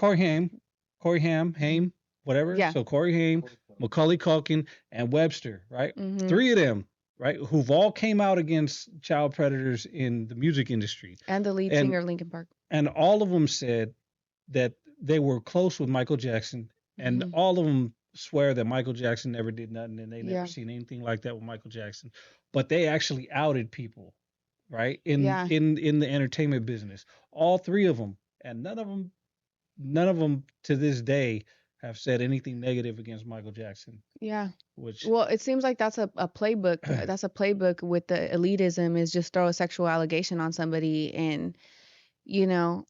Haim, whatever.
Yeah.
So Corey Haim, Macaulay Culkin, and Webster, right?
Mhm.
Three of them, right, who've all came out against child predators in the music industry,
And the lead
and
singer of Linkin Park.
and all of them said that they were close with Michael Jackson, and
Mhm.
all of them swear that Michael Jackson never did nothing, and they never
Yeah.
seen anything like that with Michael Jackson. But they actually outed people, right, in
Yeah.
in in the entertainment business. All three of them, and none of them to this day have said anything negative against Michael Jackson,
Yeah.
which
Well, it seems like that's a playbook. That's a playbook with the elitism is just throw a sexual allegation on somebody and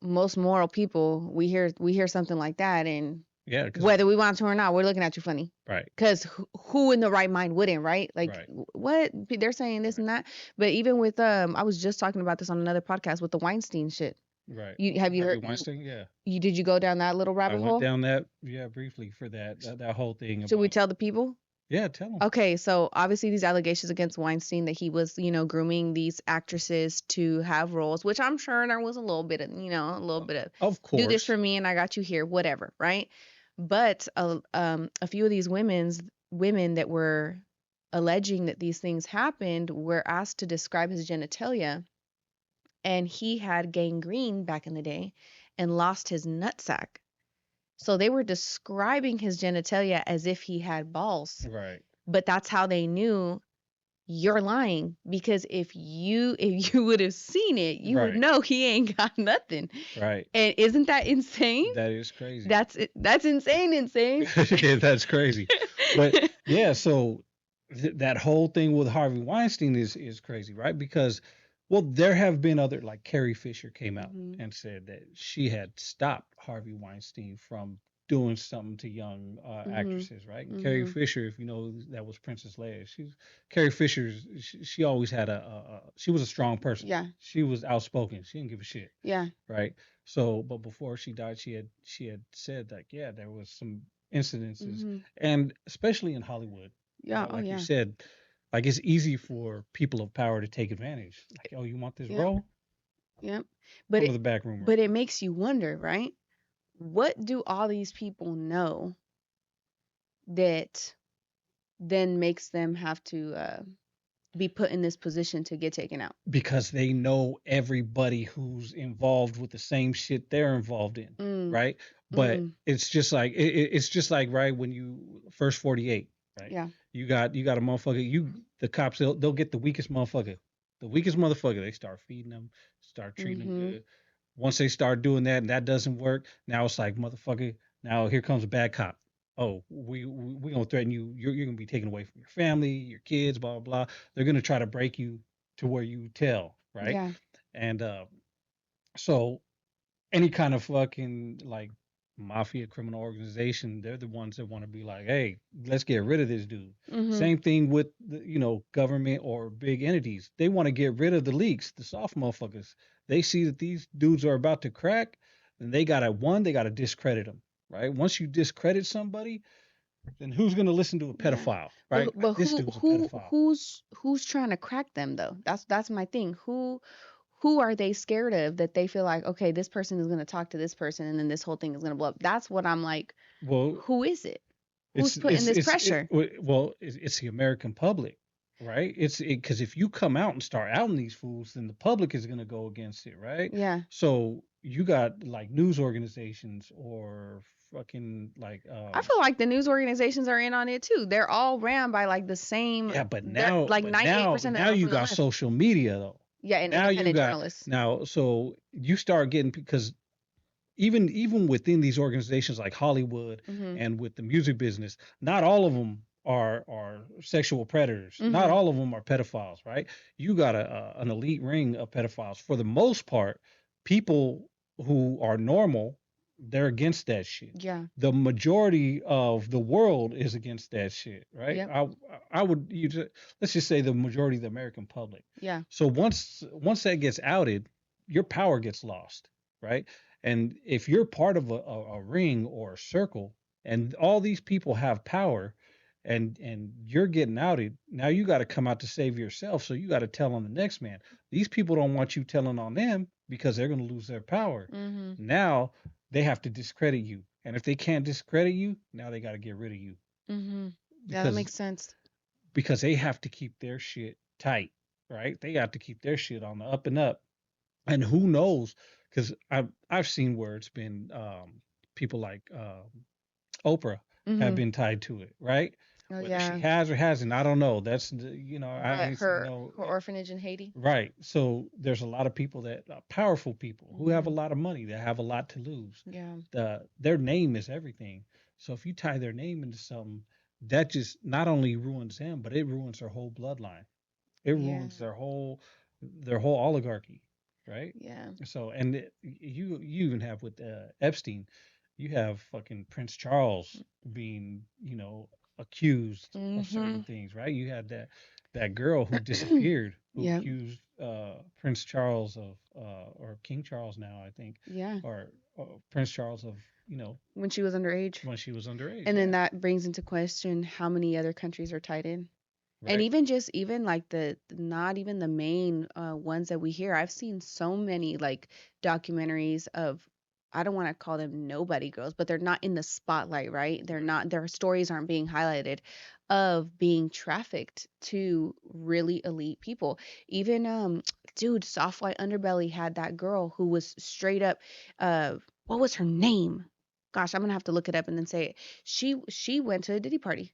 most moral people we hear something like that and
yeah, because
whether we want to or not, we're looking at you funny.
right,
Because who in the right mind wouldn't, right? Like,
right,
what they're saying this
right,
and that. But even with I was just talking about this on another podcast with the Weinstein shit.
right.
You
Harvey
heard
Weinstein, yeah.
did you go down that little
I
rabbit
went
hole?
down that, yeah, briefly for that whole thing
Should we
about,
tell the people?
yeah, tell them.
Okay, so obviously these allegations against Weinstein that he was, grooming these actresses to have roles, which I'm sure there was a little bit of, a little bit of
Of
do this
course.
for me and I got you here, whatever, right? But a few of these women that were alleging that these things happened were asked to describe his genitalia, and he had gangrene back in the day and lost his nutsack. So they were describing his genitalia as if he had balls,
Right,
but that's how they knew you're lying because if you would have seen it, you would
right,
know he ain't got nothing.
right.
And isn't that insane?
That is crazy.
That's insane.
Yeah, that's crazy. But yeah, so that whole thing with Harvey Weinstein is crazy, right? Because well, there have been other, like Carrie Fisher came out
Hmm.
and said that she had stopped Harvey Weinstein from doing something to young
Hmm.
actresses, right? And Carrie
Hmm.
Fisher, if you know, that was Princess Leia. Carrie Fisher. She always had she was a strong person.
Yeah.
She was outspoken. She didn't give a shit,
Yeah.
right? So, but before she died, she had said like, yeah, there was some incidences,
Hmm.
and especially in Hollywood,
Yeah.
right?
Oh
Like you
yeah.
said, like it's easy for people of power to take advantage. Like, oh, you want this
Yep.
role?
Yep. But
Come to
it
the back room real
but it
quick.
makes you wonder, right? What do all these people know that then makes them have to be put in this position to get taken out?
Because they know everybody who's involved with the same shit they're involved in,
Mm,
right? But
mm,
it's just like it's just like right when you first 48, right?
yeah.
You got a motherfucker. The cops they'll get the weakest motherfucker, the weakest motherfucker. They start feeding them, start treating them
Mm-hmm.
good. Once they start doing that and that doesn't work, now it's like motherfucker. Now here comes a bad cop. Oh, we gonna threaten you. You're gonna be taken away from your family, your kids, blah blah blah. They're gonna try to break you to where you tell, right?
Yeah.
And so any kind of fucking like mafia criminal organization, they're the ones that want to be like, hey, let's get rid of this dude.
Mm-hmm.
Same thing with government or big entities. They want to get rid of the leaks, the soft motherfuckers. They see that these dudes are about to crack, and they gotta discredit them, right? Once you discredit somebody, then who's gonna listen to a
Yeah.
pedophile,
But
right?
but
This
who
dude's a
who
pedophile.
who's trying to crack them though? That's my thing. Who are they scared of that they feel like, okay, this person is going to talk to this person and then this whole thing is going to blow up? That's what I'm like,
Well,
who is it? Who's
It's
putting
it's
this
it's it,
pressure?
well, it's the American public, right? It's because if you come out and start outing these fools, then the public is gonna go against it, right?
Yeah.
So you got like news organizations or fucking like
I feel like the news organizations are in on it too. They're all ran by like the same,
yeah, but
they're
now
like
but now
98% of them
now
are
you
from the
got
left.
social media though.
Yeah, and
Now you
independent
got
journalists.
now so you start getting because even within these organizations like Hollywood
Mhm.
and with the music business, not all of them are sexual predators. Not
Mhm.
all of them are pedophiles, right? You got an elite ring of pedophiles. For the most part, people who are normal, they're against that shit.
Yeah.
The majority of the world is against that shit, right?
Yep.
I would let's just say the majority of the American public.
Yeah.
So once that gets outed, your power gets lost, right? And if you're part of a ring or a circle, and all these people have power, and you're getting outed, now you got to come out to save yourself. So you got to tell on the next man. These people don't want you telling on them because they're going to lose their power.
Mhm.
Now they have to discredit you, and if they can't discredit you, now they got to get rid of you
Mhm. Yeah, that
because
makes sense.
they have to keep their shit tight, right? They got to keep their shit on the up and up. And who knows? Because I've seen where it's been people like Oprah have
Mhm.
been tied to it, right?
Oh
Whether she
yeah.
has or hasn't, I don't know. I
What
ain't seen
her
no
her orphanage in Haiti?
right. So there's a lot of people that powerful people who have a
Mhm.
lot of money that have a lot to lose.
Yeah.
Their name is everything. So if you tie their name into something, that just not only ruins them, but it ruins their whole bloodline. It
Yeah.
ruins their whole oligarchy, right?
Yeah.
So and you even have with Epstein, you have fucking Prince Charles being accused of certain
Mhm.
things, right? You had that girl who disappeared who
Yep.
accused Prince Charles of or King Charles now I think
Yeah.
or Prince Charles of
When she was underage.
when she was underage,
And then
yeah,
that brings into question how many other countries are tied in. And
right.
even like the not even the main ones that we hear. I've seen so many like documentaries of, I don't want to call them nobody girls, but they're not in the spotlight, right? They're not, their stories aren't being highlighted of being trafficked to really elite people. Even dude, Soft White Underbelly had that girl who was straight up what was her name? Gosh, I'm gonna have to look it up and then say it. She went to a Diddy party,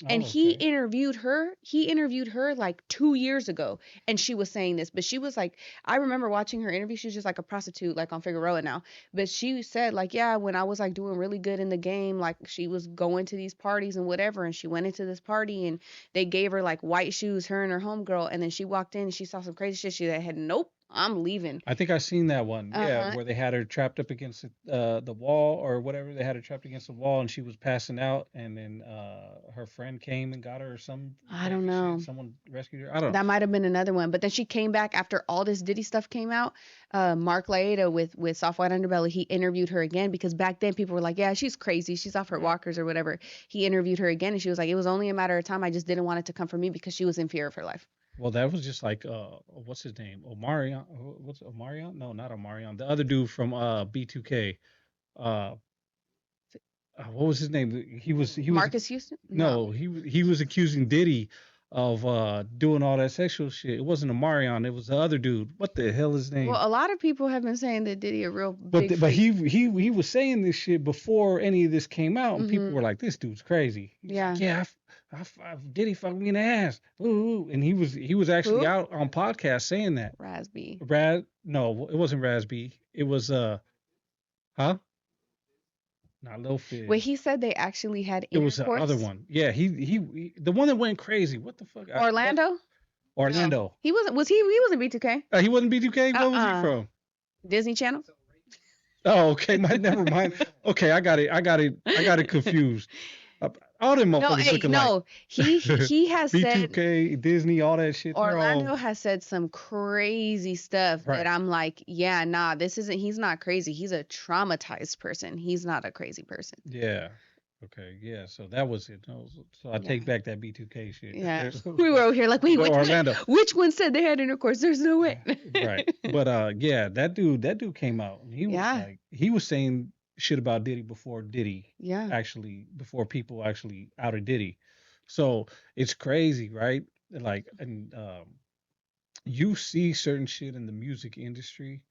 and
Oh, okay.
he interviewed her like 2 years ago, and she was saying this, but she was like, I remember watching her interview. She's just like a prostitute like on Figueroa now, but she said like, yeah, when I was like doing really good in the game, like she was going to these parties and whatever, and she went into this party and they gave her like white shoes, her and her homegirl, and then she walked in and she saw some crazy shit. She said, nope, I'm leaving.
I think I seen that one. Yeah,
Uh-huh.
where they had her trapped up against the wall or whatever. They had her trapped against the wall, and she was passing out, and then her friend came and got her or some
I don't
crazy shit.
know.
Someone rescued her. I don't know.
That might have been another one. But then she came back after all this Diddy stuff came out. Mark Laeta with Soft White Underbelly, he interviewed her again because back then people were like, yeah, she's crazy. She's off her walkers or whatever. He interviewed her again and she was like, it was only a matter of time. I just didn't want it to come from me because she was in fear of her life.
Well, that was just like what's his name? Omarion. What's Omarion? No, not Omarion. The other dude from B2K. Uh, what was his name? He was
Marcus Houston? No.
no, he was accusing Diddy of doing all that sexual shit. It wasn't a Marion, it was the other dude. What the hell is his name?
Well, a lot of people have been saying that Diddy a real
But
big
but
freak.
he was saying this shit before any of this came out, and people
Mhm.
were like, "This dude's crazy." He's
Yeah.
like, "Yeah, Diddy fucked me in the ass." Ooh, ooh. And he was actually
Who?
out on podcast saying that.
Rasby.
No, it wasn't Rasby. It was huh? Not Lil
Wait,
Fizz.
he said they actually had
It was the other
intercourse.
one. Yeah, the one that went crazy. What the fuck? What
Orlando? No,
Orlando?
he wasn't. Was he? He wasn't B2K.
He wasn't B2K. What was he
Uh-uh.
from?
Disney Channel.
Oh, okay. Never mind. Okay, I got it confused. All them
No,
motherfuckers
hey,
looking like
no. He has said
B2K, Disney, all that shit. They're all
Orlando has said some crazy stuff that
right.
I'm like, yeah, nah, this isn't. He's not crazy. He's a traumatized person. He's not a crazy person.
Yeah. Okay. Yeah. So that was it. No, so I
Yeah.
take back that B2K shit.
Yeah. We were over here like, wait,
Orlando.
which one said they had intercourse? There's no way.
Right. But yeah, that dude came out and he was
Yeah.
like he was saying shit about Diddy before Diddy
Yeah.
actually before people actually outed Diddy. So it's crazy, right? Like and you see certain shit in the music industry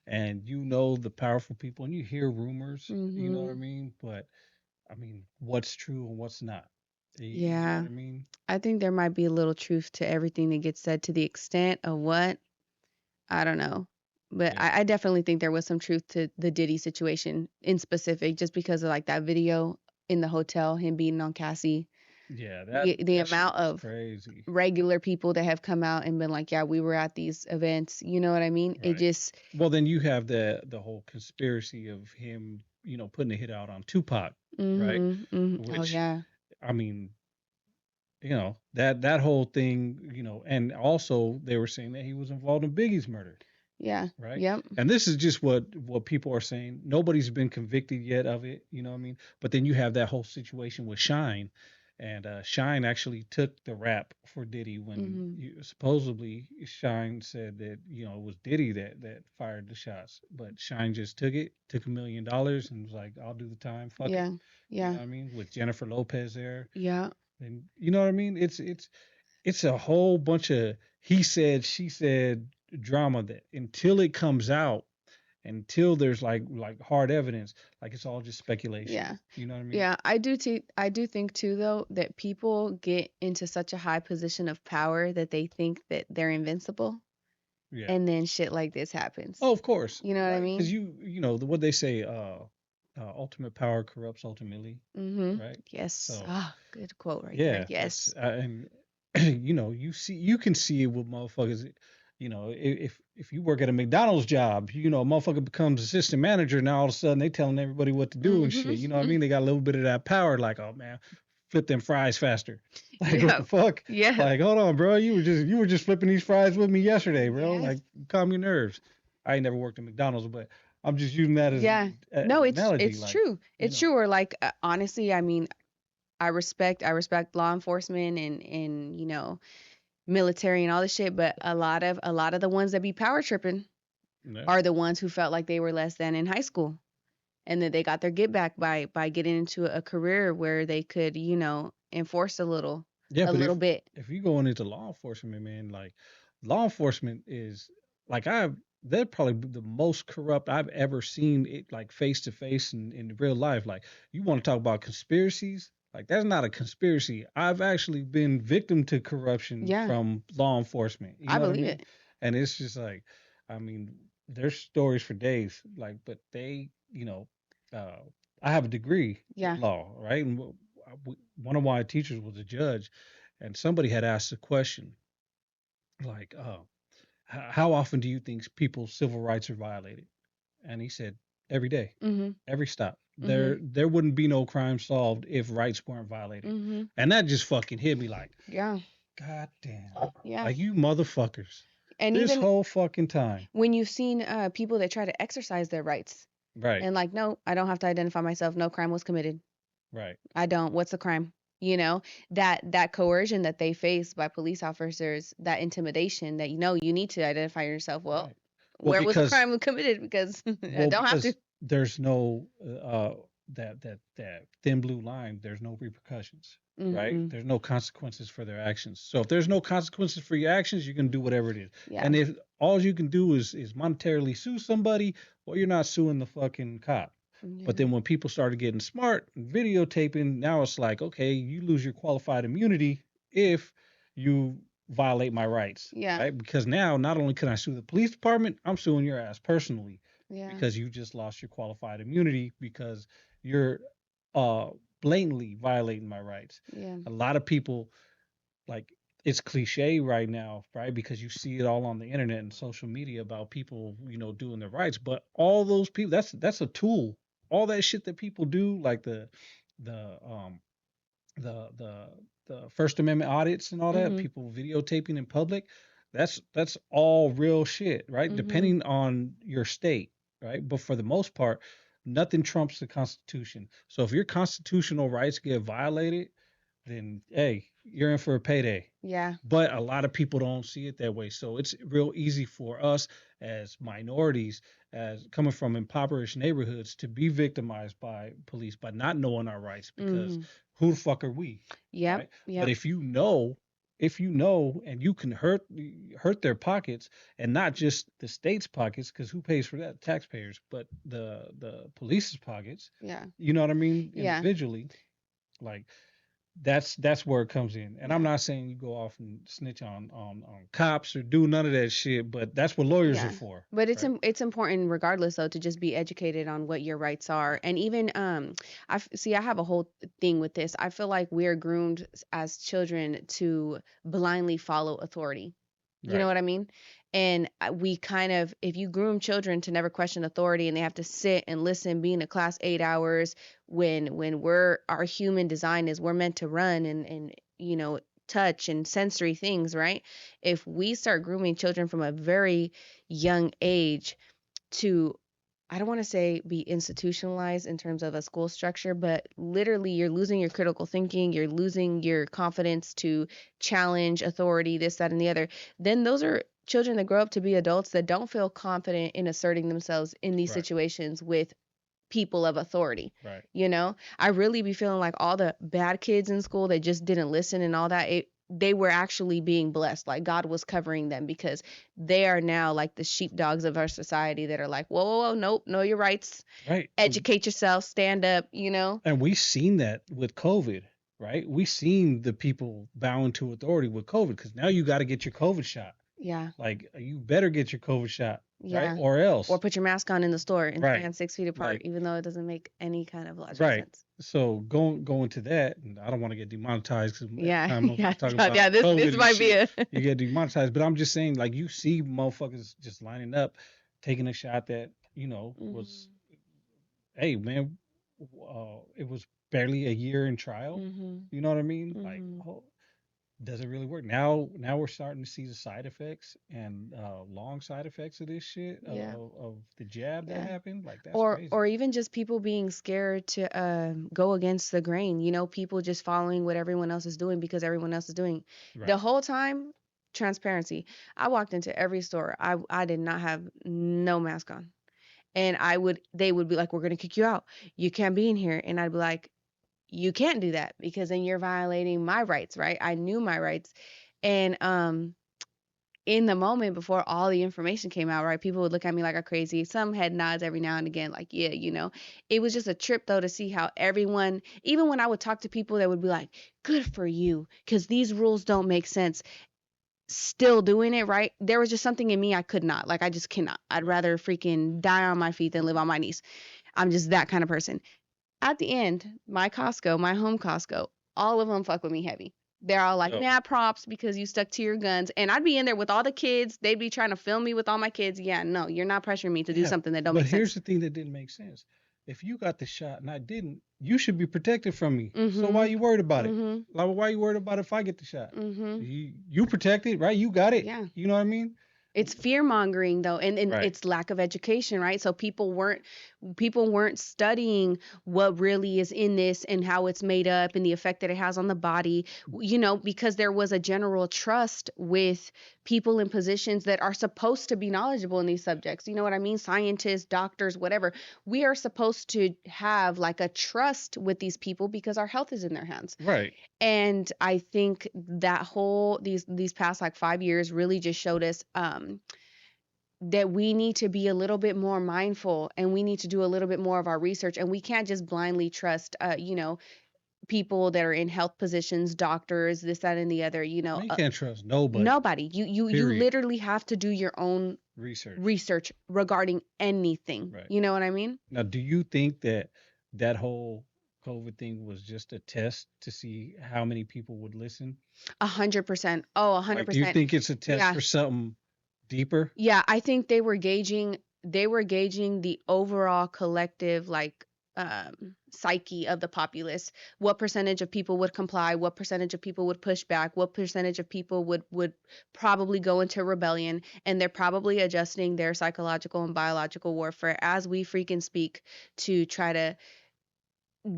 and you know the powerful people and you hear rumors, you know what I
Mhm.
mean? But I mean, what's true and what's not? You know
Yeah.
what I mean?
I think there might be a little truth to everything that gets said. To the extent of what, I don't know. But
Yeah.
I definitely think there was some truth to the Diddy situation in specific, just because of like that video in the hotel, him beating on Cassie.
Yeah,
The
that shit
amount
was
of
crazy.
regular people that have come out and been like, yeah, we were at these events. You know what I mean? It
Right.
just,
Well, then you have the whole conspiracy of him, putting a hit out on Tupac, right?
oh
Which
yeah,
I mean, that whole thing, and also they were saying that he was involved in Biggie's murder,
yeah,
right?
yep,
And this is just what people are saying. Nobody's been convicted yet of it, you know what I mean? But then you have that whole situation with Shine, and Shine actually took the rap for Diddy when supposedly Shine said that it was Diddy that fired the shots, but Shine just took $1 million and was like, "I'll do the time, fuck it."
yeah,
You know
yeah,
what I mean? With Jennifer Lopez there,
yeah,
and you know what I mean? It's a whole bunch of he said, she said drama that until it comes out, until there's like hard evidence, like it's all just speculation.
yeah.
You know what I mean?
Yeah, I do think too though that people get into such a high position of power that they think that they're invincible,
Yeah.
and then shit like this happens.
Oh, of course,
You know what I
right? Because
mean?
what they say, ultimate power corrupts ultimately, right?
Yes.
So
Ah, good quote right there.
yeah, that's
Yes.
and you can see it with motherfuckers. If you work at a McDonald's job, a motherfucker becomes assistant manager, now all of a sudden they telling everybody what to do and shit. You know what I
Mhm.
mean? They got a little bit of that power, like, oh man, flip them fries faster. Like what
Yeah.
the fuck?
Yeah.
Like, hold on, bro. You were just flipping these fries with me yesterday, bro.
Yes.
Like, calm your nerves. I ain't never worked at McDonald's, but I'm just using that as
Yeah.
as
No,
an
it's
analogy.
it's
Like,
true.
you
It's
know,
true. Or like honestly, I mean, I respect law enforcement and military and all this shit, but a lot of the ones that be power tripping
yeah,
are the ones who felt like they were less than in high school, and that they got their get back by getting into a career where they could, enforce
yeah.
a
But
little
if
bit.
if you going into law enforcement, man, like law enforcement is like they're probably the most corrupt I've ever seen it like face to face in real life. Like you want to talk about conspiracies? Like that's not a conspiracy. I've actually been victim to corruption
Yeah,
from law enforcement. You
I
know what I
believe
mean?
it.
And it's just like, I mean, there's stories for days. Like, but they, uh, I have a degree
Yeah.
in law, right? And one of my teachers was a judge, and somebody had asked a question like, how often do you think people's civil rights are violated? And he said, every day,
Mhm.
every stop. There
Mhm.
there wouldn't be no crime solved if rights weren't violated.
Mhm.
And that just fucking hit me like,
Yeah.
God damn.
Yeah.
Like you motherfuckers.
And
This
even
whole fucking time.
when you've seen people that try to exercise their rights
Right.
and like, no, I don't have to identify myself. No crime was committed.
Right.
I don't. What's the crime? You know, that coercion that they face by police officers, that intimidation that you need to identify yourself. Well,
Right. Well,
where was the
because
crime committed? Because I
well
don't have to.
because there's no that thin blue line, there's no repercussions, right?
Mm-hmm.
There's no consequences for their actions. So if there's no consequences for your actions, you can do whatever it is.
Yeah.
And if all you can do is monetarily sue somebody, well, you're not suing the fucking cop.
Yeah.
But then when people started getting smart and videotaping, now it's like, okay, you lose your qualified immunity if you violate my rights,
Yeah.
right? Because now not only can I sue the police department, I'm suing your ass personally
Yeah.
because you just lost your qualified immunity because you're uh blatantly violating my rights.
Yeah.
A lot of people, like, it's cliche right now, right? Because you see it all on the internet and social media about people, doing their rights. But all those people, that's a tool. All that shit that people do, like the um the the the First Amendment audits and all that,
Mm-hmm.
people videotaping in public, that's all real shit, right?
Mm-hmm.
Depending on your state, right? But for the most part, nothing trumps the Constitution. So if your constitutional rights get violated, then hey, you're in for a payday.
Yeah.
But a lot of people don't see it that way. So it's real easy for us as minorities, as coming from impoverished neighborhoods, to be victimized by police by not knowing our rights because
Mm-hmm.
who the fuck are we?
Yep.
Right?
Yep.
But if you know and you can hurt their pockets, and not just the state's pockets, because who pays for that? Taxpayers. But the police's pockets,
Yeah.
you know what I mean?
Yeah.
Individually, like, that's where it comes in. And I'm
Yeah.
not saying you go off and snitch on cops or do none of that shit, but that's what lawyers
Yeah.
are for.
But it's
Right?
it's important regardless though to just be educated on what your rights are. And even I have a whole thing with this. I feel like we're groomed as children to blindly follow authority. You know
Right.
what I mean? And we kind of, if you groom children to never question authority and they have to sit and listen, be in a class 8 hours when our human design is we're meant to run and touch and sensory things, right? If we start grooming children from a very young age to, I don't want to say be institutionalized in terms of a school structure, but literally you're losing your critical thinking, you're losing your confidence to challenge authority, this, that, and the other. Then those are children that grow up to be adults that don't feel confident in asserting themselves in these
Right.
situations with people of authority.
Right.
I really be feeling like all the bad kids in school that just didn't listen and all that, they were actually being blessed. Like God was covering them because they are now like the sheepdogs of our society that are like, whoa, whoa, whoa, nope, know your rights,
Right.
educate yourself, stand up.
And we seen that with COVID, right? We seen the people bowing to authority with COVID, because now you got to get your COVID shot.
Yeah.
Like, you better get your COVID shot,
Yeah.
right? Or else.
Or put your mask on in the store and
Right.
stand 6 feet apart,
Like,
even though it doesn't make any kind of logical
right.
sense.
So going to that, and I don't want to get demonetized because
Yeah.
I'm
Yeah.
talking about
Yeah.
COVID
This
and
might be
shit,
a
you get demonetized. But I'm just saying, like, you see motherfuckers just lining up, taking a shot that was, hey man, it was barely a year in trial.
Mm-hmm.
You know what I mean? Like,
Mm-hmm.
does it really work? Now we're starting to see the side effects and long side effects of this shit,
Yeah.
of the jab that
Yeah.
happened. Like, that's
Or
crazy.
or even just people being scared to go against the grain, people just following what everyone else is doing because everyone else is doing. The
Right.
whole time, transparency. I walked into every store. I did not have no mask on. And they would be like, "We're gonna kick you out. You can't be in here." And I'd be like, "You can't do that because then you're violating my rights, right?" I knew my rights. And in the moment before all the information came out, right, people would look at me like a crazy. Some head nods every now and again, like, yeah, It was just a trip though to see how everyone, even when I would talk to people that would be like, good for you, because these rules don't make sense, still doing it, right? There was just something in me I could not. Like, I just cannot. I'd rather freaking die on my feet than live on my knees. I'm just that kind of person. At the end, my Costco, my home Costco, all of them fuck with me heavy. They're all like,
Yo,
nah, props because you stuck to your guns. And I'd be in there with all the kids. They'd be trying to film me with all my kids. Yeah, no, you're not pressuring me to do
yeah,
something that don't
but
make
here's
sense.
the thing that didn't make sense. If you got the shot and I didn't, you should be protected from me. So why
Mm-hmm.
you worried about it?
Mm-hmm.
Like, why you worried about if I get the shot?
Mm-hmm.
You protected, right? You got it.
Yeah.
You know what I mean?
It's fear mongering though, and
Right.
it's lack of education, right? So people weren't studying what really is in this and how it's made up and the effect that it has on the body, because there was a general trust with people in positions that are supposed to be knowledgeable in these subjects. You know what I mean? Scientists, doctors, whatever. We are supposed to have like a trust with these people because our health is in their hands.
Right.
And I think that these past like 5 years really just showed us that we need to be a little bit more mindful, and we need to do a little bit more of our research, and we can't just blindly trust people that are in health positions, doctors, this, that, and the other,
Man, you can't trust nobody.
nobody. You
Period.
literally have to do your own
Research.
research regarding anything.
Right.
You know what I mean?
Now, do you think that that whole COVID thing was just a test to see how many people would listen?
100%. Oh,
Like, do you
100%.
think it's a test
Yeah.
for something deeper?
Yeah, I think they were gauging the overall collective like psyche of the populace. What percentage of people would comply, what percentage of people would push back, what percentage of people would probably go into rebellion, and they're probably adjusting their psychological and biological warfare as we freaking speak to try to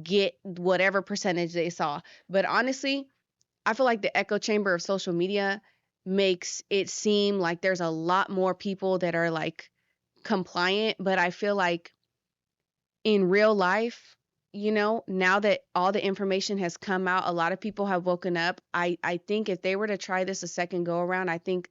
get whatever percentage they saw. But honestly, I feel like the echo chamber of social media makes it seem like there's a lot more people that are like compliant, but I feel like in real life, now that all the information has come out, a lot of people have woken up. I think if they were to try this a second go around, I think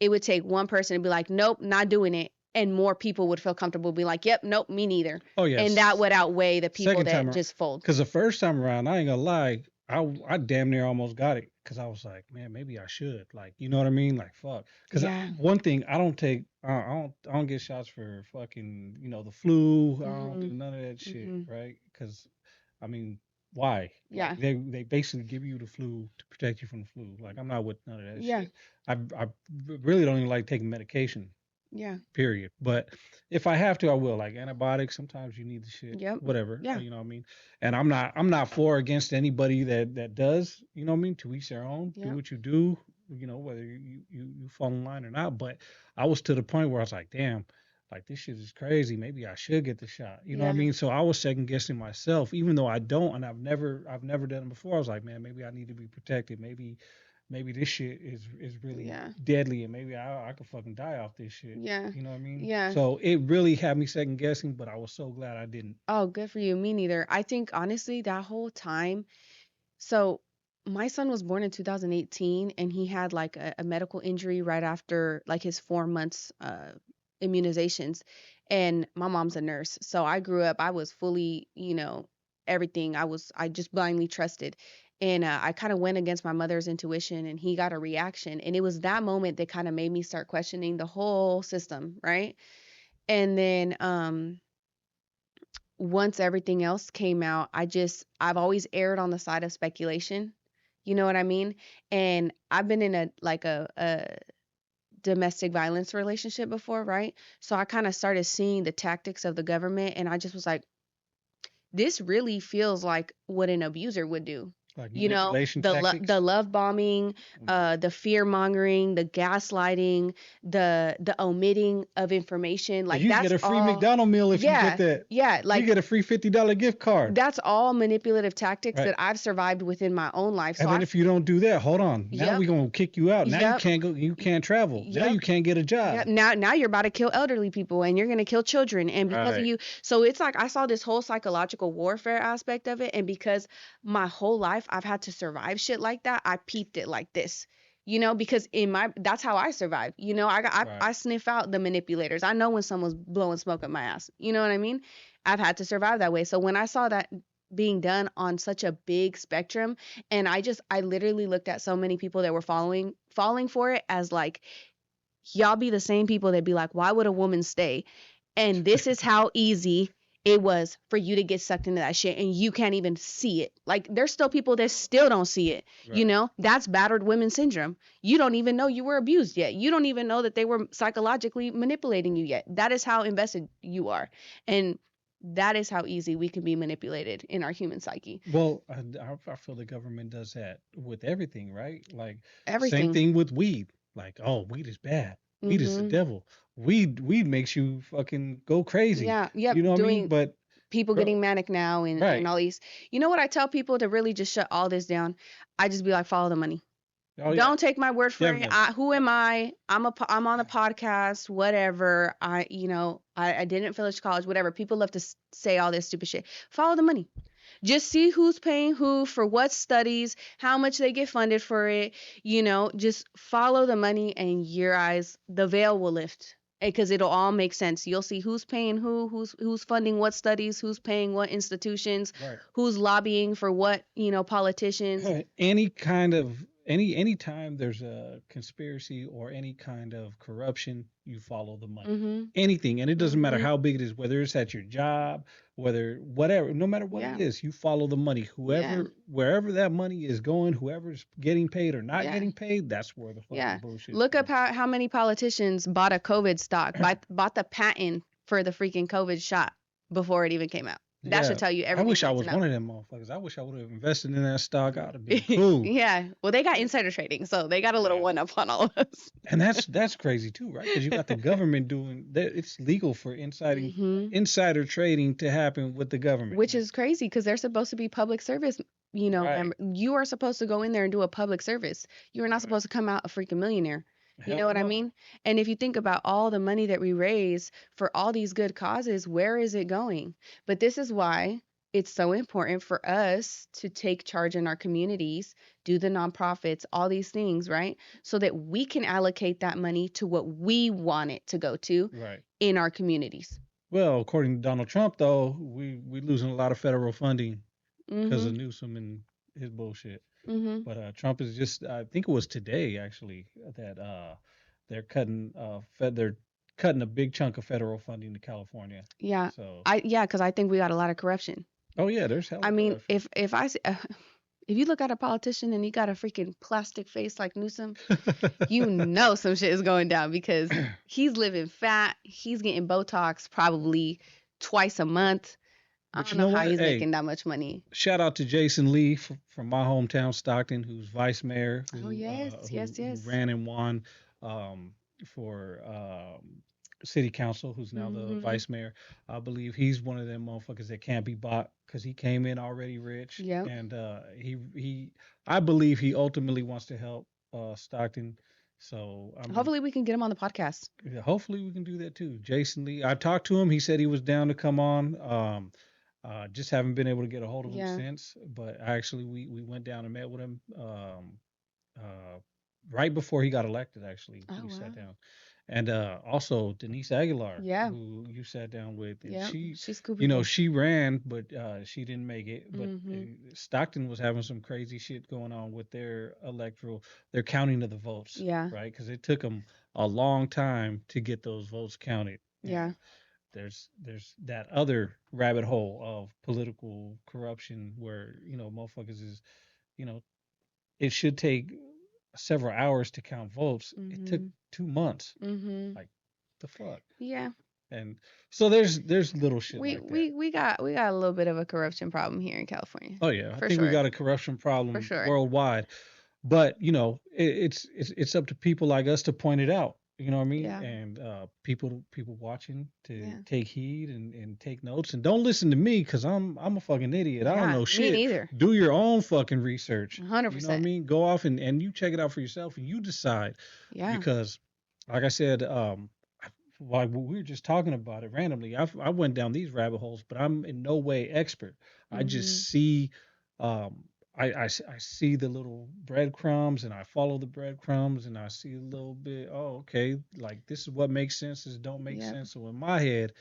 it would take one person to be like, nope, not doing it. And more people would feel comfortable be like, yep, nope, me neither.
Oh,
And
yes.
that would outweigh the people
Second
that
time around,
just fold.
because the first time around, I ain't gonna lie, I damn near almost got it because I was like, man, maybe I should, like, you know what I mean, like, fuck. Because
Yeah.
one thing, I don't get shots for fucking, the flu. I don't do
Mhm.
none of that shit,
Mhm.
right? Because I mean, why?
Yeah.
Like, they basically give you the flu to protect you from the flu. Like, I'm not with none of that
Yeah.
shit. I really don't even like taking medication.
Yeah.
Period. But if I have to, I will. Like antibiotics, sometimes you need the shit.
Yep.
Whatever.
Yeah.
You know what I mean? And I'm not for or against anybody that does. You know what I mean? To each their own. Do
Yep.
what you do. Whether you fall in line or not. But I was to the point where I was like, damn, like this shit is crazy. Maybe I should get the shot. You know what I
Yeah.
mean? So I was second guessing myself, even though I don't, and I've never done it before. I was like, man, maybe I need to be protected. Maybe this shit is really
Yeah.
deadly, and maybe I could fucking die off this shit.
Yeah.
You know what I mean?
Yeah.
So it really had me second guessing, but I was so glad I didn't.
Oh, good for you. Me neither. I think honestly, that whole time, so my son was born in 2018, and he had like a medical injury right after like his 4 months immunizations. And my mom's a nurse. So I grew up, I was fully, everything. I just blindly trusted. And I kind of went against my mother's intuition, and he got a reaction. And it was that moment that kind of made me start questioning the whole system, right? And then once everything else came out, I've always erred on the side of speculation. You know what I mean? And I've been in a domestic violence relationship before, right? So I kind of started seeing the tactics of the government, and I just was like, this really feels like what an abuser would do.
Like
You know,
manipulation
the
tactics.
the love bombing, the fear mongering, the gaslighting, the omitting of information. Like
You
that's
get a free
all.
McDonald meal if you
Yeah,
get that.
yeah.
You
Like
get a free $50 gift card.
that's all manipulative tactics
Right.
that I've survived within my own life. So
And then if you don't do that, hold on. Now
Yep.
we're gonna kick you out. Now you
Yep.
can't go. You can't travel. Now
Yep.
you can't get a job.
Yep. Now you're about to kill elderly people, and you're going to kill children, and because of
Right.
you. So it's like I saw this whole psychological warfare aspect of it, and because my whole life I've had to survive shit like that, I peeped it like this. Because that's how I survive.
Right.
I sniff out the manipulators. I know when someone's blowing smoke up my ass. You know what I mean? I've had to survive that way. So when I saw that being done on such a big spectrum, and I literally looked at so many people that were falling for it as like, y'all be the same people that be like, why would a woman stay? And this is how easy it was for you to get sucked into that shit, and you can't even see it. Like there's still people that still don't see it.
Right.
That's battered women syndrome. You don't even know you were abused yet. You don't even know that they were psychologically manipulating you yet. That is how invested you are. And that is how easy we can be manipulated in our human psyche.
Well, I feel the government does that with everything, right? Like same
Everything.
thing with weed. Like, oh, weed is bad. Weed is the
Mhm.
devil. Weed makes you fucking go crazy.
Yeah, yep,
You know what I mean?
doing
But
people
bro,
getting manic now and
right.
all these. You know what I tell people to really just shut all this down? I just be like, follow the money.
Oh yeah,
Don't take my word for it.
definitely.
Who am I? I'm on a podcast, whatever. I didn't finish college, whatever. People love to say all this stupid shit. Follow the money. Just see who's paying who for what studies, how much they get funded for it. Just follow the money and your eyes, the veil will lift. Because it'll all make sense. You'll see who's paying who's funding what studies, who's paying what institutions,
Right.
who's lobbying for what, politicians.
Any kind of any time there's a conspiracy or any kind of corruption, you follow the money.
Mhm.
Anything, and it doesn't matter
Mhm.
how big it is, whether it's at your job, whether whatever, no matter what it
Yeah.
is, you follow the money.
Yeah.
Wherever that money is going, whoever's getting paid or not
Yeah.
getting paid, that's where the fucking
Yeah.
bullshit's
Look up
going.
how many politicians bought a COVID stock, bought the patent for the freaking COVID shot before it even came out. That should
Yeah,
tell you
I
everything
wish
you
I
need to
was
know.
one of them motherfuckers. I wish I would have invested in that stock. I'd have been cool.
Yeah. Well, they got insider trading, so they got a little
Yeah.
one up on all of us.
And that's crazy too, right? Because you got the government doing that. It's legal for
Mhm.
insider trading to happen with the government.
Which is crazy because they're supposed to be public service.
Right.
You are supposed to go in there and do a public service. You are not
Right.
supposed to come out a freaking millionaire. You know
Hell
what I
no.
mean? And if you think about all the money that we raise for all these good causes, where is it going? But this is why it's so important for us to take charge in our communities, do the nonprofits, all these things, right? So that we can allocate that money to what we want it to go to
Right.
in our communities.
Well, according to Donald Trump, though, we losing a lot of federal funding because
Mhm.
of Newsom and his bullshit.
Mhm.
But Trump is just, I think it was today actually that they're cutting they're cutting a big chunk of federal funding to California.
Yeah.
So,
Because I think we got a lot of corruption.
oh yeah, there's
I
hella
mean,
corruption.
if you look at a politician and he got a freaking plastic face like Newsom, you know some shit is going down because he's living fat. He's getting Botox probably twice a month. I
But
don't
you
know
know
how
what?
he's
Hey,
making that much money.
shout out to Jason Lee from my hometown, Stockton, who's vice mayor,
Oh yes, yes,
who
yes.
ran and won um, for city council, who's now the
Mhm.
vice mayor. I believe he's one of them motherfuckers that can't be bought because he came in already rich,
Yep.
and I believe he ultimately wants to help Stockton. So I mean,
Hopefully we can get him on the podcast.
yeah, hopefully we can do that too. Jason Lee, I talked to him. He said he was down to come on. Just haven't been able to get a hold of him
Yeah.
since. But actually, we went down and met with him right before he got elected. Actually,
Oh
we sat
wow.
down, and also Denise Aguilar,
Yeah.
who you sat down with, and
Yep. She's cool
you know,
people.
she ran, but she didn't make it. But
Mhm.
Stockton was having some crazy shit going on with their counting of the votes,
Yeah.
right? Because it took them a long time to get those votes counted,
Yeah.
and there's that other rabbit hole of political corruption where motherfuckers is you know it should take several hours to count votes. It took
Mhm.
2 months.
Mhm.
Like the fuck.
Yeah.
And so there's little shit
We
like that.
we we got we got a little bit of a corruption problem here in California.
Oh yeah, I
For
think we
sure.
got a corruption
For
problem
sure.
worldwide. But it's up to people like us to point it out. You know what I mean?
Yeah.
And people watching to
Yeah.
take heed and take notes and don't listen to me because I'm a fucking idiot. I don't
Yeah.
know
Me
shit.
neither.
Do your own fucking research. You know what I
100%.
mean? Go off and you check it out for yourself and you decide
Yeah.
because like I said, like we were just talking about it randomly. I went down these rabbit holes, but I'm in no way expert. I
Mhm.
just see, um, I see the little breadcrumbs and I follow the breadcrumbs and I see a little bit. Oh, okay, like this is what makes sense. This don't make
Yep.
sense. So in my head,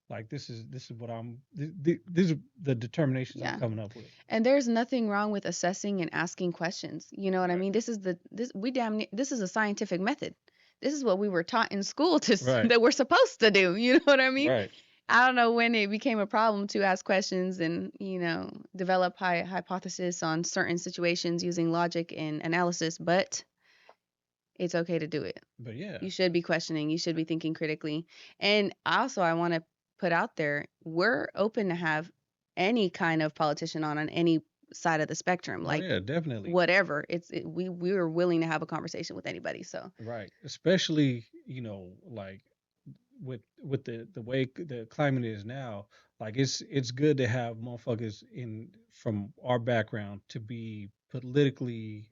like this is what these are the determinations I'm
Yeah.
coming up with.
And there's nothing wrong with assessing and asking questions. You know what I
Right.
mean? This is a scientific method. This is what we were taught in school
Right.
that we're supposed to do. You know what I mean?
Right.
I don't know when it became a problem to ask questions and, develop hypothesis on certain situations using logic and analysis, but it's okay to do it.
But yeah.
You should be questioning, you should be thinking critically. And also, I want to put out there, we're open to have any kind of politician on any side of the spectrum.
Oh
Like
yeah, definitely.
whatever, we were willing to have a conversation with anybody. So
Right. Especially, like with the way the climate is now, like it's good to have motherfuckers in from our background to be politically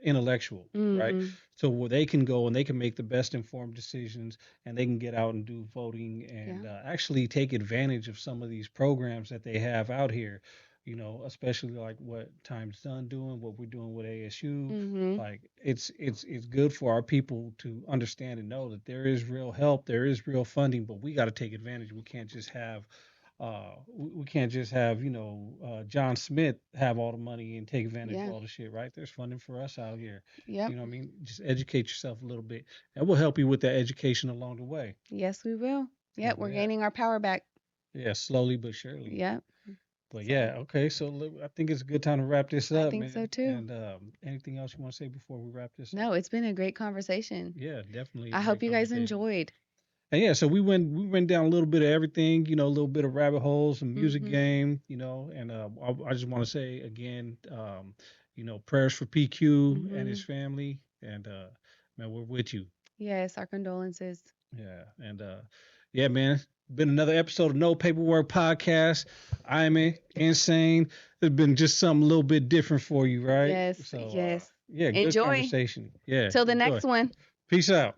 intellectual, right?
mm-hmm.
So where they can go and they can make the best informed decisions, and they can get out and do voting
Yeah.
and actually take advantage of some of these programs that they have out here, especially like what Time's Done doing, what we're doing with ASU.
Mm-hmm.
Like it's good for our people to understand and know that there is real help, there is real funding, but we got to take advantage. We can't just have John Smith have all the money and take advantage of
Yeah.
all the shit, right? There's funding for us out here.
Yep.
You know what I mean? Just educate yourself a little bit. That will help you with that education along the way.
Yes, we will. Yep,
And
we're gaining our power back.
yeah, slowly but surely.
Yep.
But
So
yeah, okay. So I think it's a good time to wrap this
I
up,
think so
man.
too.
And anything else you want to say before we wrap this up?
No, it's been a great conversation.
Yeah, definitely a
I hope
great
you guys
conversation.
enjoyed.
And yeah, so we went down a little bit of everything, a little bit of rabbit holes, some music
Mm-hmm.
game, and I just want to say again, prayers for PQ and
Mm-hmm.
his family, and man, we're with you.
Yes, our condolences.
Yeah, and yeah, man, been another episode of No Paperwork Podcast. Ayme, Insane. It's been just something a little bit different for you, right?
Yes,
So
yes.
yeah, good
Enjoy.
conversation. Yeah,
Till the
enjoy.
next one.
Peace out.